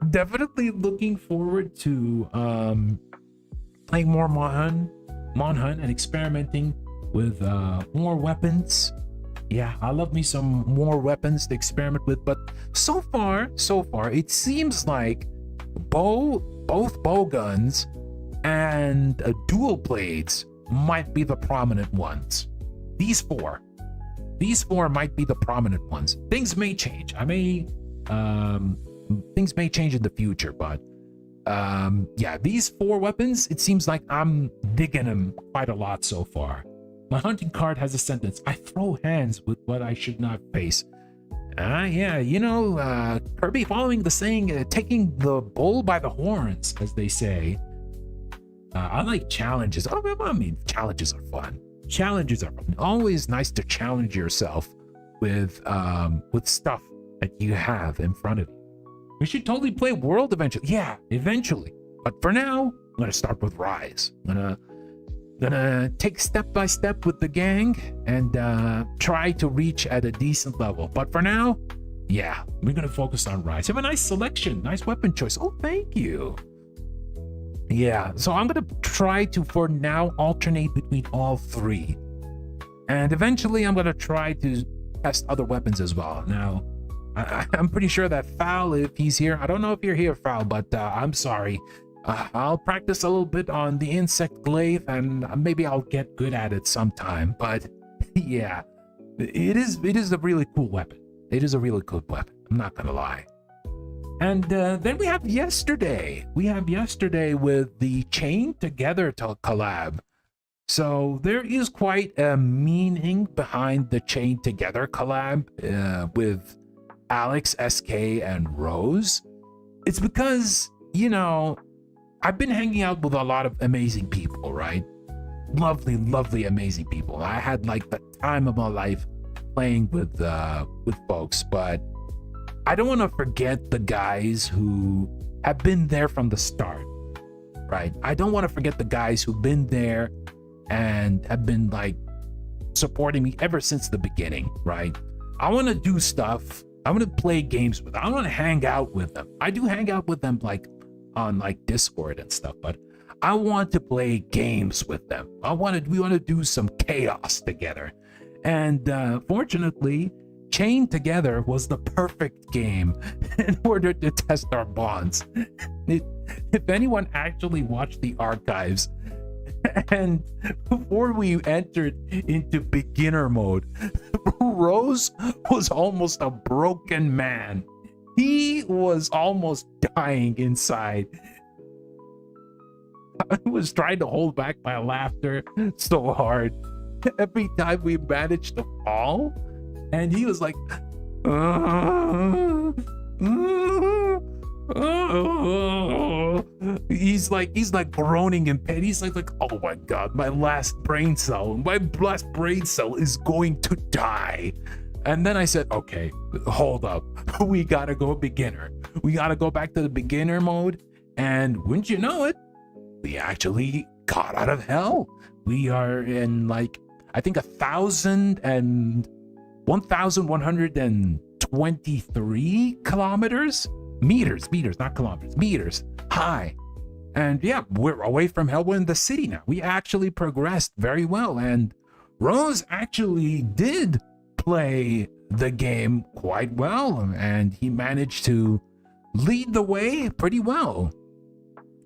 definitely looking forward to playing more Mon Hunt and experimenting with more weapons. Yeah, I love me some more weapons to experiment with, but so far, it seems like both bow guns and dual blades might be the prominent ones. These four might be the prominent ones. Things may change. Things may change in the future, but yeah, these 4 weapons, it seems like I'm digging them quite a lot so far. My hunting card has a sentence: I throw hands with what I should not face. Yeah, you know, Kirby following the saying, taking the bull by the horns, as they say. I like challenges. I mean, challenges are fun. Challenges are fun. Always nice to challenge yourself with stuff that you have in front of you. We should totally play World eventually. Yeah, eventually. But for now, I'm gonna start with Rise. I'm gonna Gonna take step by step with the gang and try to reach at a decent level. But for now, yeah, we're gonna focus on Rise. You have a nice selection, nice weapon choice. Oh, thank you. Yeah, so I'm gonna try to, for now, alternate between all three. And eventually I'm gonna try to test other weapons as well. Now, I'm pretty sure that Foul, if he's here, I don't know if you're here, Foul, but I'm sorry. I'll practice a little bit on the insect glaive and maybe I'll get good at it sometime. But yeah, it is a really cool weapon. It is a really good weapon. I'm not gonna lie. And then we have yesterday. We have yesterday with the Chain Together collab. So there is quite a meaning behind the Chain Together collab with Alex, SK, and Rose. It's because, you know, I've been hanging out with a lot of amazing people, right? Lovely, lovely, amazing people. I had like the time of my life playing with folks, but I don't want to forget the guys who have been there from the start, right? I don't want to forget the guys who've been there and have been like supporting me ever since the beginning, right? I want to do stuff. I want to play games with them. I want to hang out with them. I do hang out with them like on like Discord and stuff, but I want to play games with them. We want to do some chaos together. And fortunately, Chain Together was the perfect game in order to test our bonds. If anyone actually watched the archives, and before we entered into beginner mode, Rose was almost a broken man. He was almost dying inside. I was trying to hold back my laughter so hard. Every time we managed to fall, and he was like, he's like groaning in pain. He's like, oh my god, my last brain cell is going to die. And then I said, okay, hold up, we gotta go beginner. We gotta go back to the beginner mode. And wouldn't you know it, we actually got out of hell. We are in like, I think 1,123 kilometers, meters, not kilometers, meters high. And yeah, we're away from hell. We're in the city now. We actually progressed very well. And Rose actually did play the game quite well, and he managed to lead the way pretty well,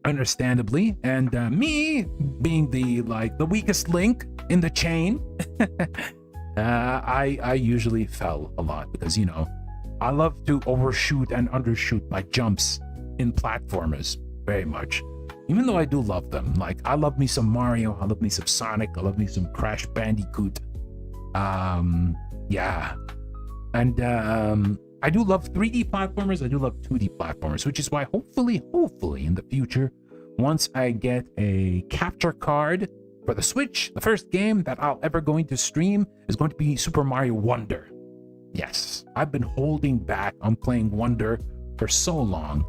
understandably. And me being the weakest link in the chain, I usually fell a lot because, you know, I love to overshoot and undershoot my jumps in platformers very much, even though I do love them. Like, I love me some Mario, I love me some Sonic, I love me some Crash Bandicoot. Yeah. And I do love 3D platformers, I do love 2D platformers, which is why hopefully in the future, once I get a capture card for the Switch, the first game that I'll ever going to stream is going to be Super Mario Wonder. Yes, I've been holding back on playing Wonder for so long.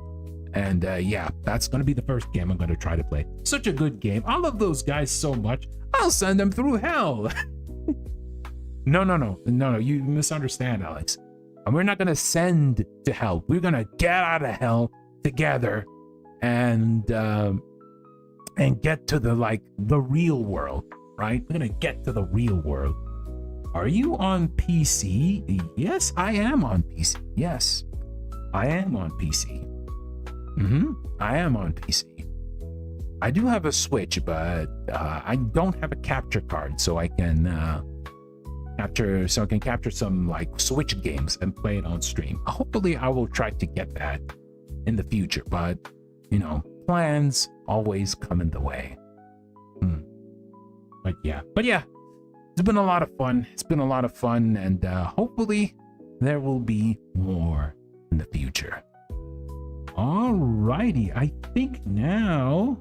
And yeah, that's going to be the first game I'm going to try to play. Such a good game. I love those guys so much. I'll send them through hell. No, you misunderstand, Alex. And we're not going to send to hell. We're going to get out of hell together and get to the real world, right? We're going to get to the real world. Are you on PC? Yes, I am on PC. Yes, I am on PC. I am on PC. I do have a Switch, but I don't have a capture card, so I can capture some like Switch games and play it on stream. Hopefully, I will try to get that in the future, but you know, plans always come in the way. But yeah, it's been a lot of fun. And hopefully there will be more in the future. Alrighty, I think now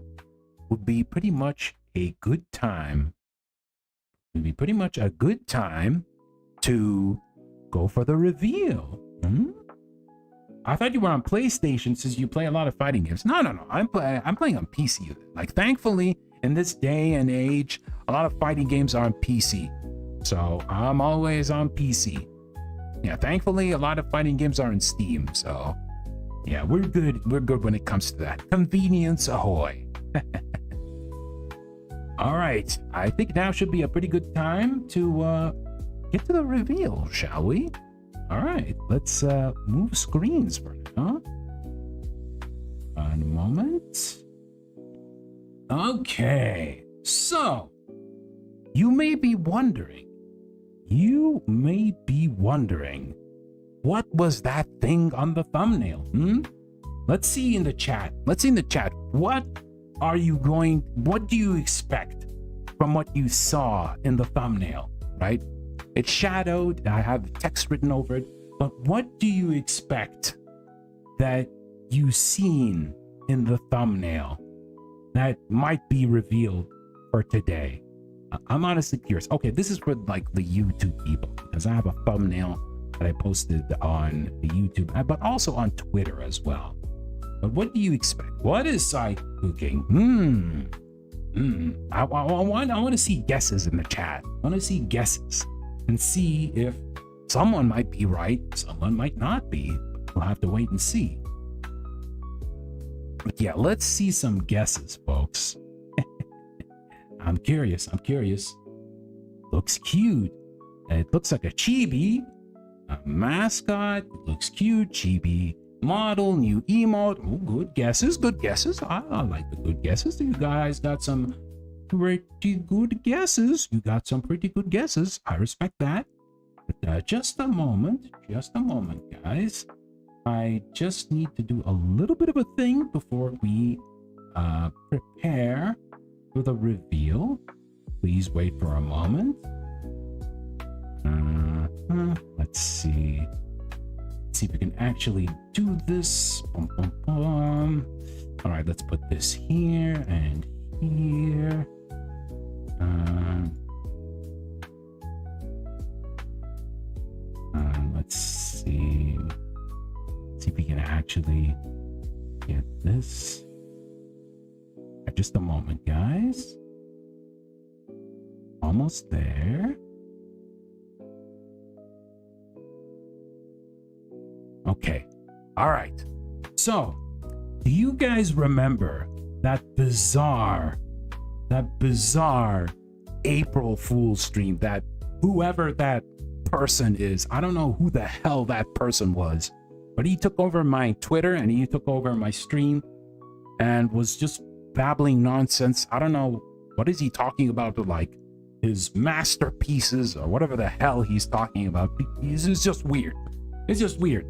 would be pretty much a good time. It would be pretty much a good time to go for the reveal. I thought you were on PlayStation since you play a lot of fighting games. No. I'm playing on PC. Like, thankfully, in this day and age, a lot of fighting games are on PC. So I'm always on PC. Yeah, thankfully, a lot of fighting games are on Steam. So yeah, we're good. We're good when it comes to that. Convenience ahoy. All right, I think now should be a pretty good time to get to the reveal, shall we? All right, let's move screens for now. One moment. Okay, so you may be wondering, what was that thing on the thumbnail? Let's see in the chat. What do you expect from what you saw in the thumbnail, right? It's shadowed, I have text written over it, but what do you expect that you seen in the thumbnail that might be revealed for today? I'm honestly curious. Okay, this is for like the YouTube people, because I have a thumbnail that I posted on the YouTube, but also on Twitter as well. But what do you expect? What is Sai cooking? I want to see guesses in the chat. I want to see guesses and see if someone might be right, someone might not be. We'll have to wait and see. But yeah, let's see some guesses, folks. I'm curious. Looks cute. It looks like a chibi. A mascot. Looks cute. Chibi model. New emote. Oh, good guesses. I like the good guesses. You guys got some pretty good guesses. I respect that. But just a moment, guys. I just need to do a little bit of a thing before we prepare for the reveal. Please wait for a moment. Let's see if we can actually do this. All right, let's put this here and here. Let's see if we can actually get this. Just a moment, guys. Almost there. Okay. All right. So, do you guys remember that bizarre April Fool's stream that whoever that person is, I don't know who the hell that person was, but he took over my Twitter and he took over my stream and was just babbling nonsense. I don't know, what is he talking about, like his masterpieces or whatever the hell he's talking about. It's just weird. It's just weird,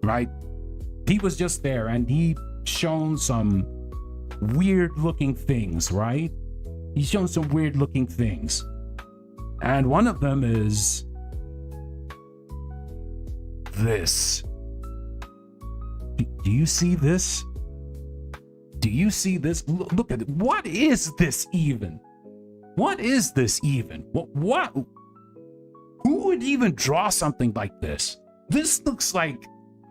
right? He was just there and he shown some weird looking things, right? He's shown some weird looking things. And one of them is this. Do you see this? Do you see this? Look at it. What is this even? What is this even? What? Who would even draw something like this? This looks like,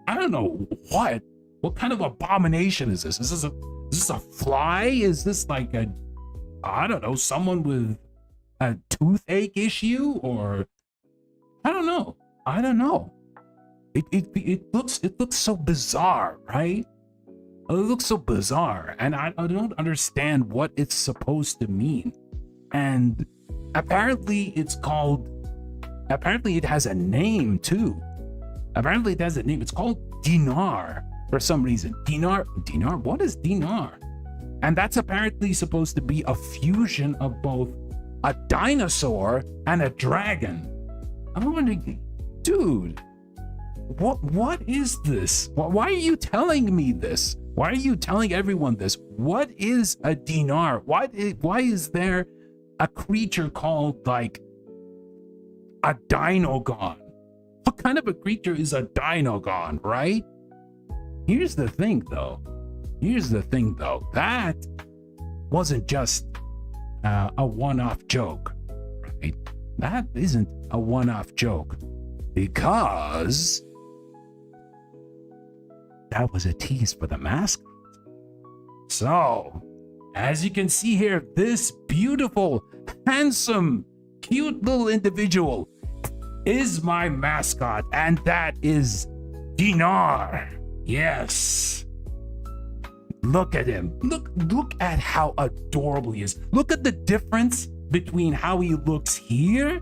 I don't know what. What kind of abomination is this? Is this a fly? Is this like a, I don't know, someone with a toothache issue? Or I don't know. It looks so bizarre, right? It looks so bizarre, and I don't understand what it's supposed to mean. And apparently it has a name too. Apparently it has a name. It's called Dinar for some reason. Dinar, what is Dinar? And that's apparently supposed to be a fusion of both a dinosaur and a dragon. I'm wondering, dude, what is this? Why are you telling me this? Why are you telling everyone this? What is a Dinar? Why is there a creature called like a Dinogon? What kind of a creature is a Dinogon, right? Here's the thing though. That wasn't just a one-off joke, right? That isn't a one-off joke, because that was a tease for the mascot. So As you can see here, this beautiful, handsome, cute little individual is my mascot, and that is Dinar. Yes. Look at him. Look at how adorable he is. Look at the difference between how he looks here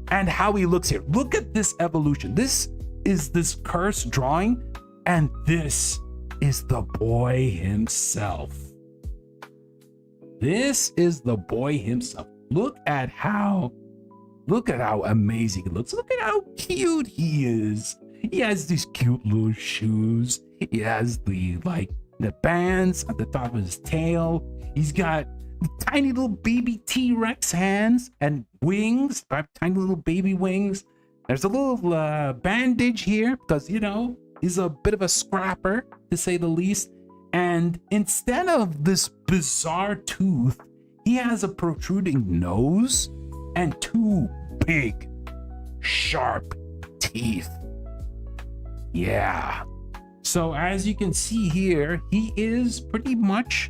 and how he looks here. Look at this evolution. This is this cursed drawing, and this is the boy himself. This is the boy himself. Look at how amazing he looks. Look at how cute he is. He has these cute little shoes. He has the bands at the top of his tail. He's got tiny little baby T-Rex hands and wings, tiny little baby wings. There's a little bandage here because, you know, he's a bit of a scrapper, to say the least. And instead of this bizarre tooth, he has a protruding nose and two big, sharp teeth. Yeah. So as you can see here, he is pretty much,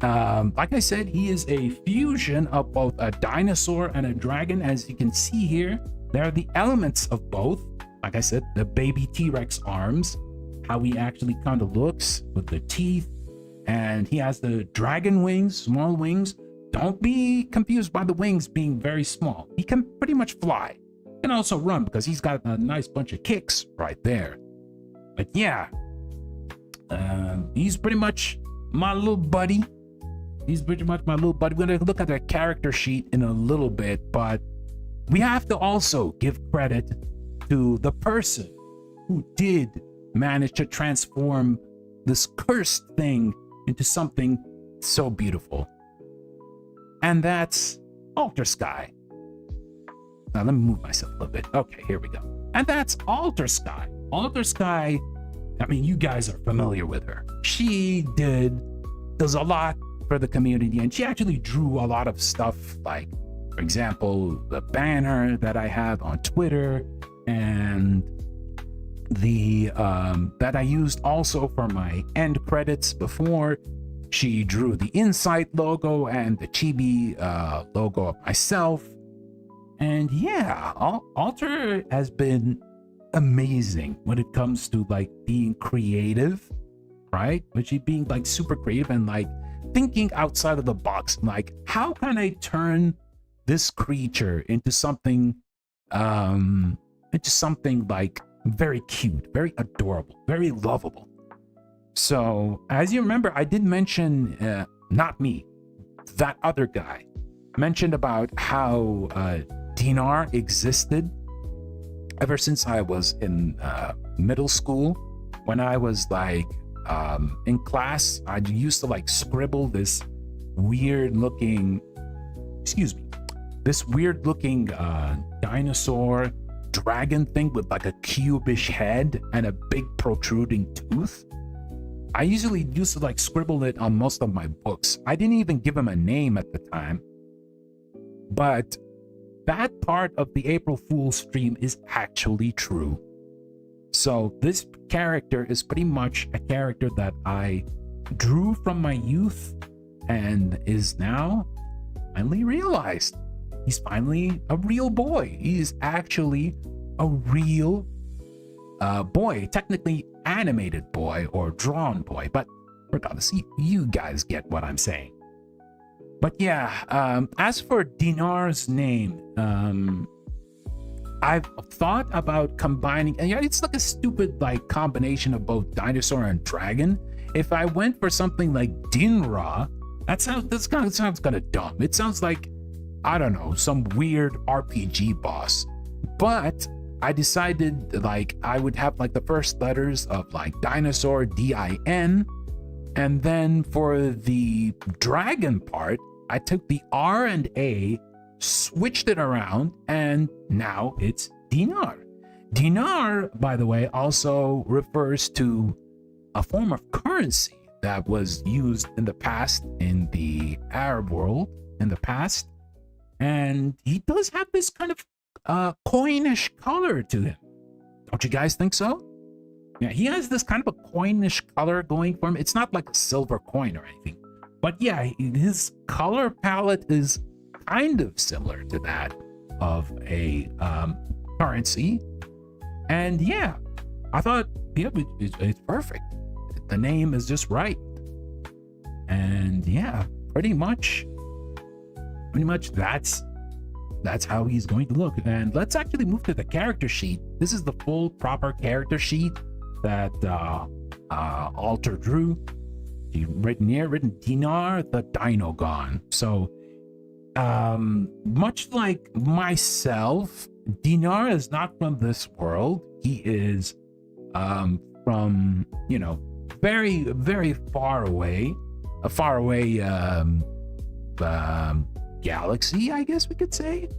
like I said, he is a fusion of both a dinosaur and a dragon. As you can see here, there are the elements of both. Like I said, the baby T-Rex arms, how he actually kind of looks with the teeth, and he has the dragon wings, small wings. Don't be confused by the wings being very small. He can pretty much fly. He can also run because he's got a nice bunch of kicks right there. But yeah, he's pretty much my little buddy. We're going to look at the character sheet in a little bit, but we have to also give credit to the person who did manage to transform this cursed thing into something so beautiful. And that's Alter Sky. Now let me move myself a little bit. Okay, here we go. And that's Alter Sky. Alter Sky, I mean, you guys are familiar with her. She does a lot for the community, and she actually drew a lot of stuff, like, for example, the banner that I have on Twitter, and the that I used also for my end credits before. She drew the Insight logo and the Chibi logo of myself. And yeah, Alter has been amazing when it comes to like being creative, right? But she being like super creative and like thinking outside of the box. Like, how can I turn this creature into something like very cute, very adorable, very lovable? So as you remember, I did mention, not me, that other guy mentioned about how Dinar existed ever since I was in middle school. When I was like in class, I used to like scribble this weird looking dinosaur dragon thing with like a cubish head and a big protruding tooth. I usually used to like scribble it on most of my books. I didn't even give him a name at the time, but that part of the April Fool's stream is actually true. So this character is pretty much a character that I drew from my youth and is now finally realized. He's finally a real boy. He is actually a real boy, technically animated boy or drawn boy, but regardless, you guys get what I'm saying. But yeah, as for Dinar's name, I've thought about combining, and yeah, it's like a stupid like combination of both dinosaur and dragon. If I went for something like Dinra, that sounds kind of dumb. It sounds like, I don't know, some weird RPG boss. But I decided like I would have like the first letters of like dinosaur, D-I-N, and then for the dragon part, I took the R and A, switched it around, and now it's Dinar. Dinar, by the way, also refers to a form of currency that was used in the past in the Arab world in the past. And he does have this kind of coinish color to him. Don't you guys think so? Yeah, he has this kind of a coinish color going for him. It's not like a silver coin or anything, But yeah, his color palette is kind of similar to that of a currency. And yeah, I thought, yeah, it's perfect. The name is just right. And yeah, pretty much that's how he's going to look. And let's actually move to the character sheet. This is the full proper character sheet that Alter drew. Written Dinar the Dinogon. So much like myself, Dinar is not from this world. He is from, you know, very, very far away, a faraway galaxy, I guess we could say.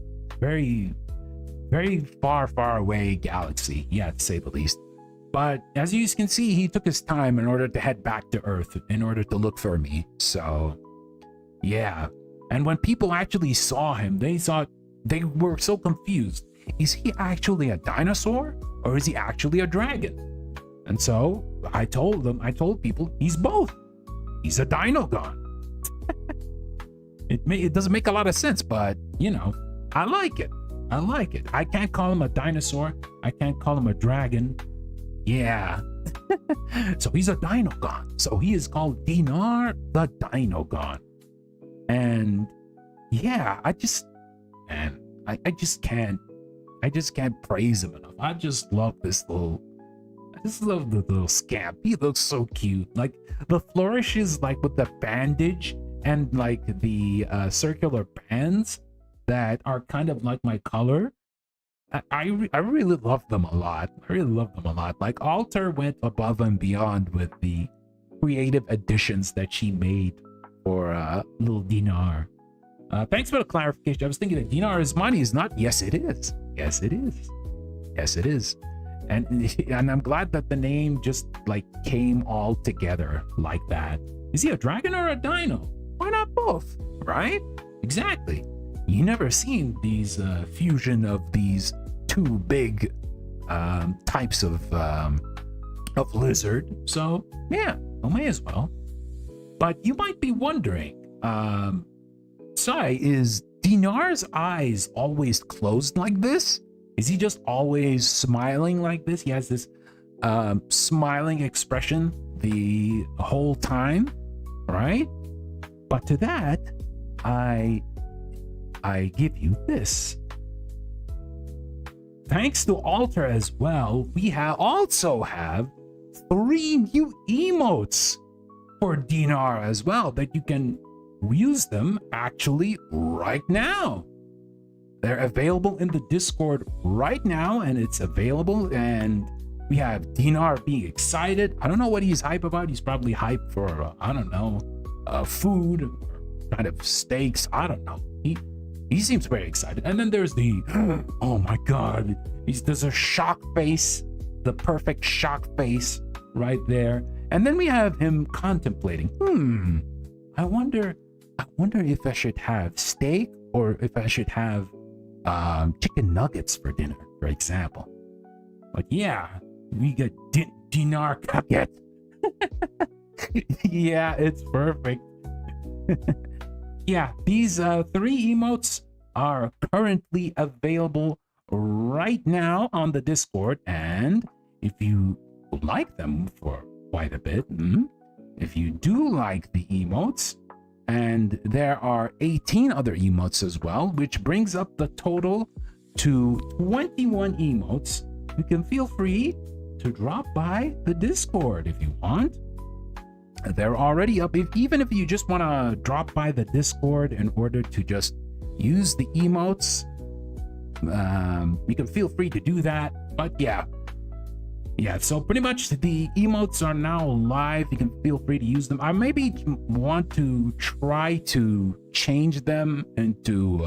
Very, very far, far away galaxy, yeah, to say the least. But as you can see, he took his time in order to head back to Earth in order to look for me. So, yeah. And when people actually saw him, they were so confused. Is he actually a dinosaur or is he actually a dragon? And so I told people he's both. He's a Dinogon. It doesn't make a lot of sense, but you know, I like it. I can't call him a dinosaur. I can't call him a dragon. Yeah. So he's a Dinogon. So he is called Dinar the Dinogon. And yeah, I just can't praise him enough. I just love the little scamp. He looks so cute. Like the flourishes, like with the bandage and like the circular bands that are kind of like my color. I really love them a lot. Like Alter went above and beyond with the creative additions that she made for little Dinar. Thanks for the clarification. I was thinking that Dinar is money. Is not. Yes, it is. Yes, it is. And I'm glad that the name just like came all together like that. Is he a dragon or a dino? Why not both? Right? Exactly. You never seen these fusion of these two big types of lizard. So yeah, I may as well. But you might be wondering, Sai, is Dinar's eyes always closed like this? Is he just always smiling like this? He has this smiling expression the whole time, right? But to that, I give you this. Thanks to Alter as well, we also have 3 new emotes for Dinar as well that you can use them actually right now. They're available in the Discord right now, and it's available. And we have Dinar being excited. I don't know what he's hype about. He's probably hyped for I don't know, food, kind of steaks. I don't know. He seems very excited. And then there's the oh my god, there's a shock face, the perfect shock face right there. And then we have him contemplating. I wonder if I should have steak or if I should have chicken nuggets for dinner, for example. But yeah, we got Dinar Nugget. Yeah, it's perfect. Yeah, these 3 emotes are currently available right now on the Discord, and if you like them for quite a bit, if you do like the emotes, and there are 18 other emotes as well, which brings up the total to 21 emotes, you can feel free to drop by the Discord if you want. They're already up. Even if you just want to drop by the Discord in order to just use the emotes, you can feel free to do that. But yeah, so pretty much the emotes are now live. You can feel free to use them. I maybe want to try to change them into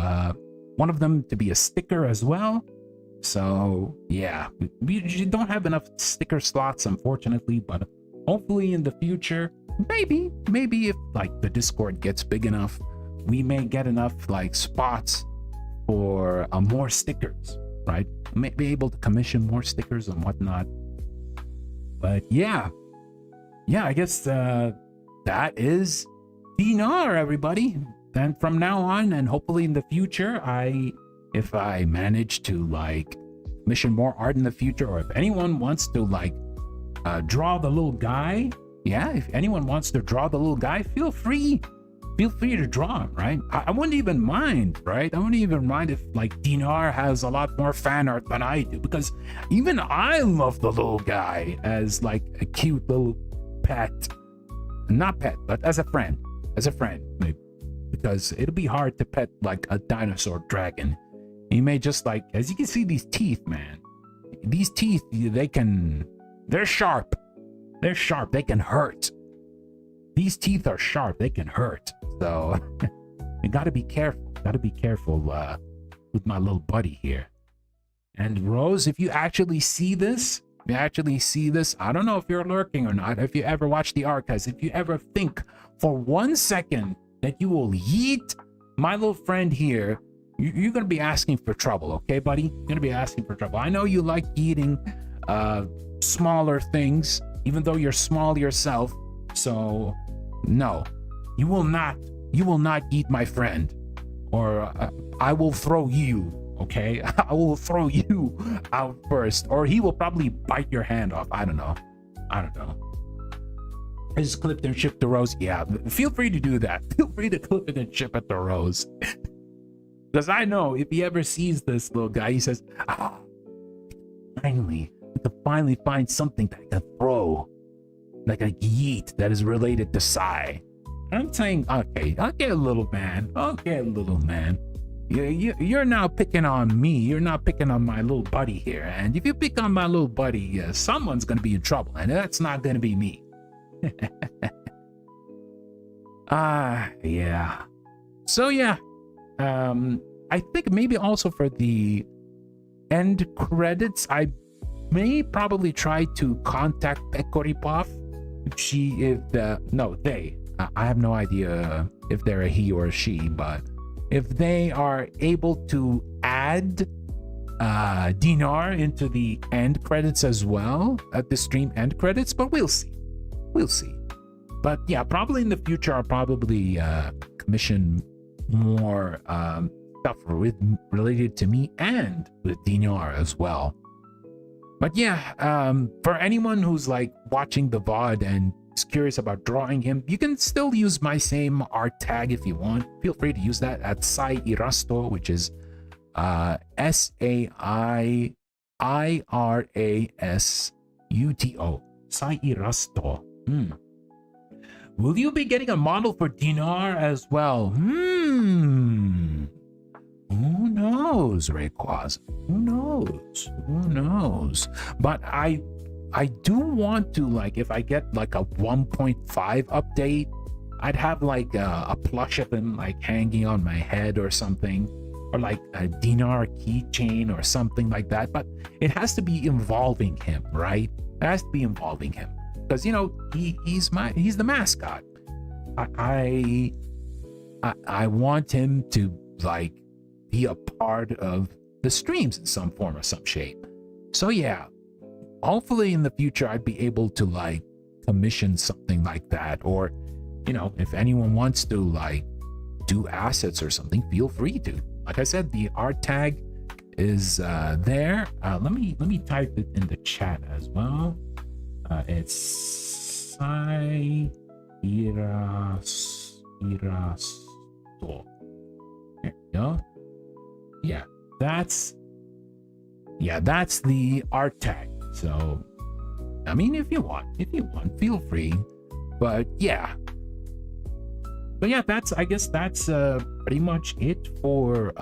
one of them to be a sticker as well. So yeah, we don't have enough sticker slots, unfortunately, but hopefully in the future, maybe if like the Discord gets big enough, we may get enough like spots for more stickers, right? May be able to commission more stickers and whatnot. But yeah, I guess that is dinar, everybody. And from now on, and hopefully in the future, if I manage to like commission more art in the future, or if anyone wants to like draw the little guy, yeah, if anyone wants to draw the little guy, feel free to draw him, right? I wouldn't even mind, right? I wouldn't even mind if like Dinar has a lot more fan art than I do, because even I love the little guy as like a cute little pet. Not pet, but as a friend, maybe. Because it'll be hard to pet like a dinosaur dragon. You may just like, as you can see, these teeth, man. These teeth, they're sharp. They're sharp, they can hurt. These teeth are sharp, they can hurt. So you gotta be careful. With my little buddy here. And Rose, if you actually see this, I don't know if you're lurking or not, if you ever watch the archives, if you ever think for 1 second that you will yeet my little friend here, you're gonna be asking for trouble, okay, buddy? You're gonna be asking for trouble. I know you like eating smaller things, even though you're small yourself. So no, you will not eat my friend, or I will throw you, okay? I will throw you out first, or he will probably bite your hand off. I don't know. I just clipped and shipped the Rose. Yeah, feel free to do that. Feel free to clip it and ship it to Rose. Because I know if he ever sees this little guy, he says, finally, we can finally find something that I can throw. Like a yeet that is related to Sai. I'm saying, okay, little man. You're now picking on me. You're not picking on my little buddy here. And if you pick on my little buddy, someone's going to be in trouble. And that's not going to be me. Yeah. So, yeah. I think maybe also for the end credits, I may probably try to contact Pekoripov. I have no idea if they're a he or a she, but if they are able to add Dinar into the end credits as well, at the stream end credits, but we'll see. But yeah, probably in the future, I'll probably commission more stuff related to me and with Dinar as well. But yeah, for anyone who's like watching the VOD and is curious about drawing him, you can still use my same art tag if you want. Feel free to use that at Sai Irasto, which is SAIIRASUTO. Sai Irasto. Will you be getting a model for Dinar as well? Who knows, Rayquaza? Who knows? But I do want to, like, if I get like a 1.5 update, I'd have like a plush of him like hanging on my head or something, or like a Dinar keychain or something like that. But it has to be involving him, right? It has to be involving him, because you know he's the mascot. I want him to like be a part of the streams in some form or some shape. So yeah, hopefully in the future I'd be able to like commission something like that, or you know, if anyone wants to like do assets or something, feel free to. Like I said, the art tag is there. Let me type it in the chat as well. It's Sai Irasto. There you go. Yeah, that's the art tag. So I mean, if you want, feel free. But yeah, I guess that's pretty much it for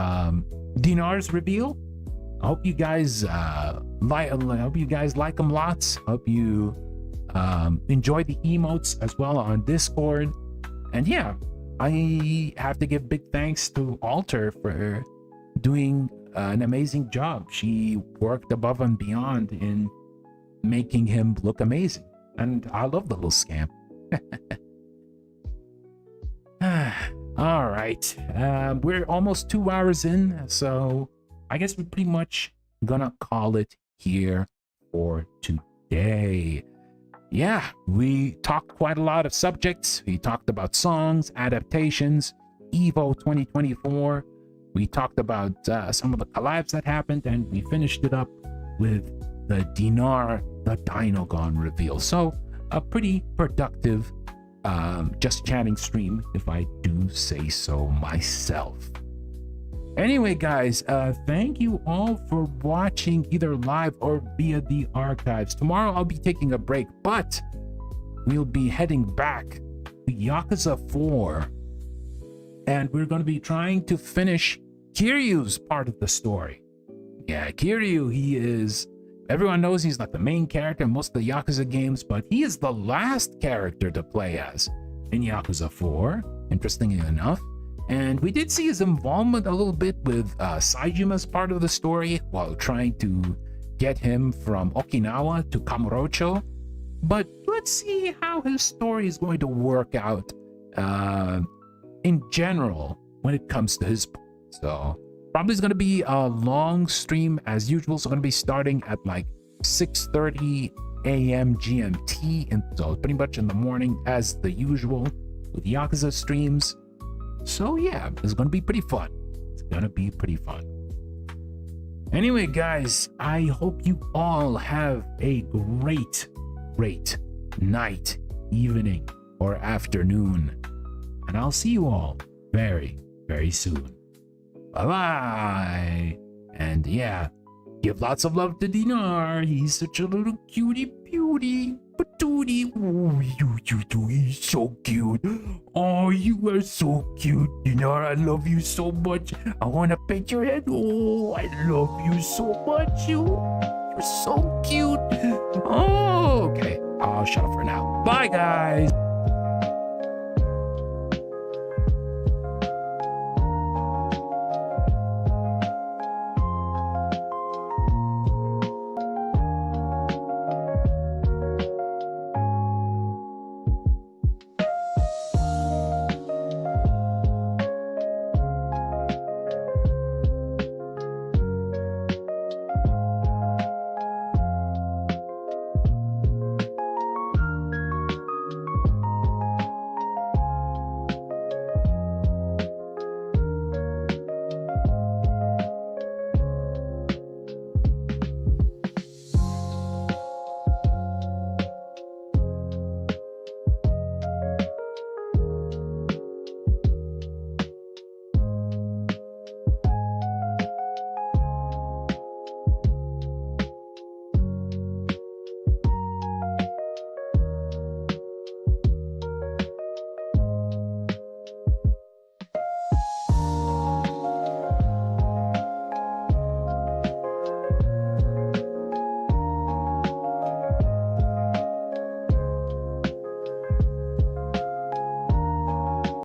Dinar's reveal. I hope you guys like them lots. Hope you enjoy the emotes as well on Discord. And yeah, I have to give big thanks to Alter for doing an amazing job. She worked above and beyond in making him look amazing, and I love the little scamp. All right, we're almost 2 hours in, so I guess we're pretty much gonna call it here for today. yeah, we talked quite a lot of subjects. We talked about songs, adaptations, Evo 2024. We talked about some of the collabs that happened, and we finished it up with the Dinar, the Dinogon reveal. So a pretty productive just chatting stream, if I do say so myself. Anyway, guys, thank you all for watching either live or via the archives. Tomorrow I'll be taking a break, but we'll be heading back to Yakuza 4, and we're going to be trying to finish Kiryu's part of the story. Yeah, Kiryu, he is, everyone knows he's like the main character in most of the Yakuza games, but he is the last character to play as in Yakuza 4, interestingly enough. And we did see his involvement a little bit with Saijima's part of the story while trying to get him from Okinawa to Kamurocho. But let's see how his story is going to work out in general when it comes to his part. So probably is going to be a long stream as usual. So going to be starting at like 6:30 a.m. GMT. And so pretty much in the morning as the usual with Yakuza streams. So yeah, it's going to be pretty fun. It's going to be pretty fun. Anyway, guys, I hope you all have a great night, evening, or afternoon. And I'll see you all very, very soon. Bye-bye. And yeah, give lots of love to Dinar. He's such a little cutie beauty. Patootie. Oh, you, he's so cute. Oh, you are so cute, Dinar. I love you so much. I want to pet your head. Oh, I love you so much. You're so cute. Oh, okay. I'll shut up for now. Bye, guys.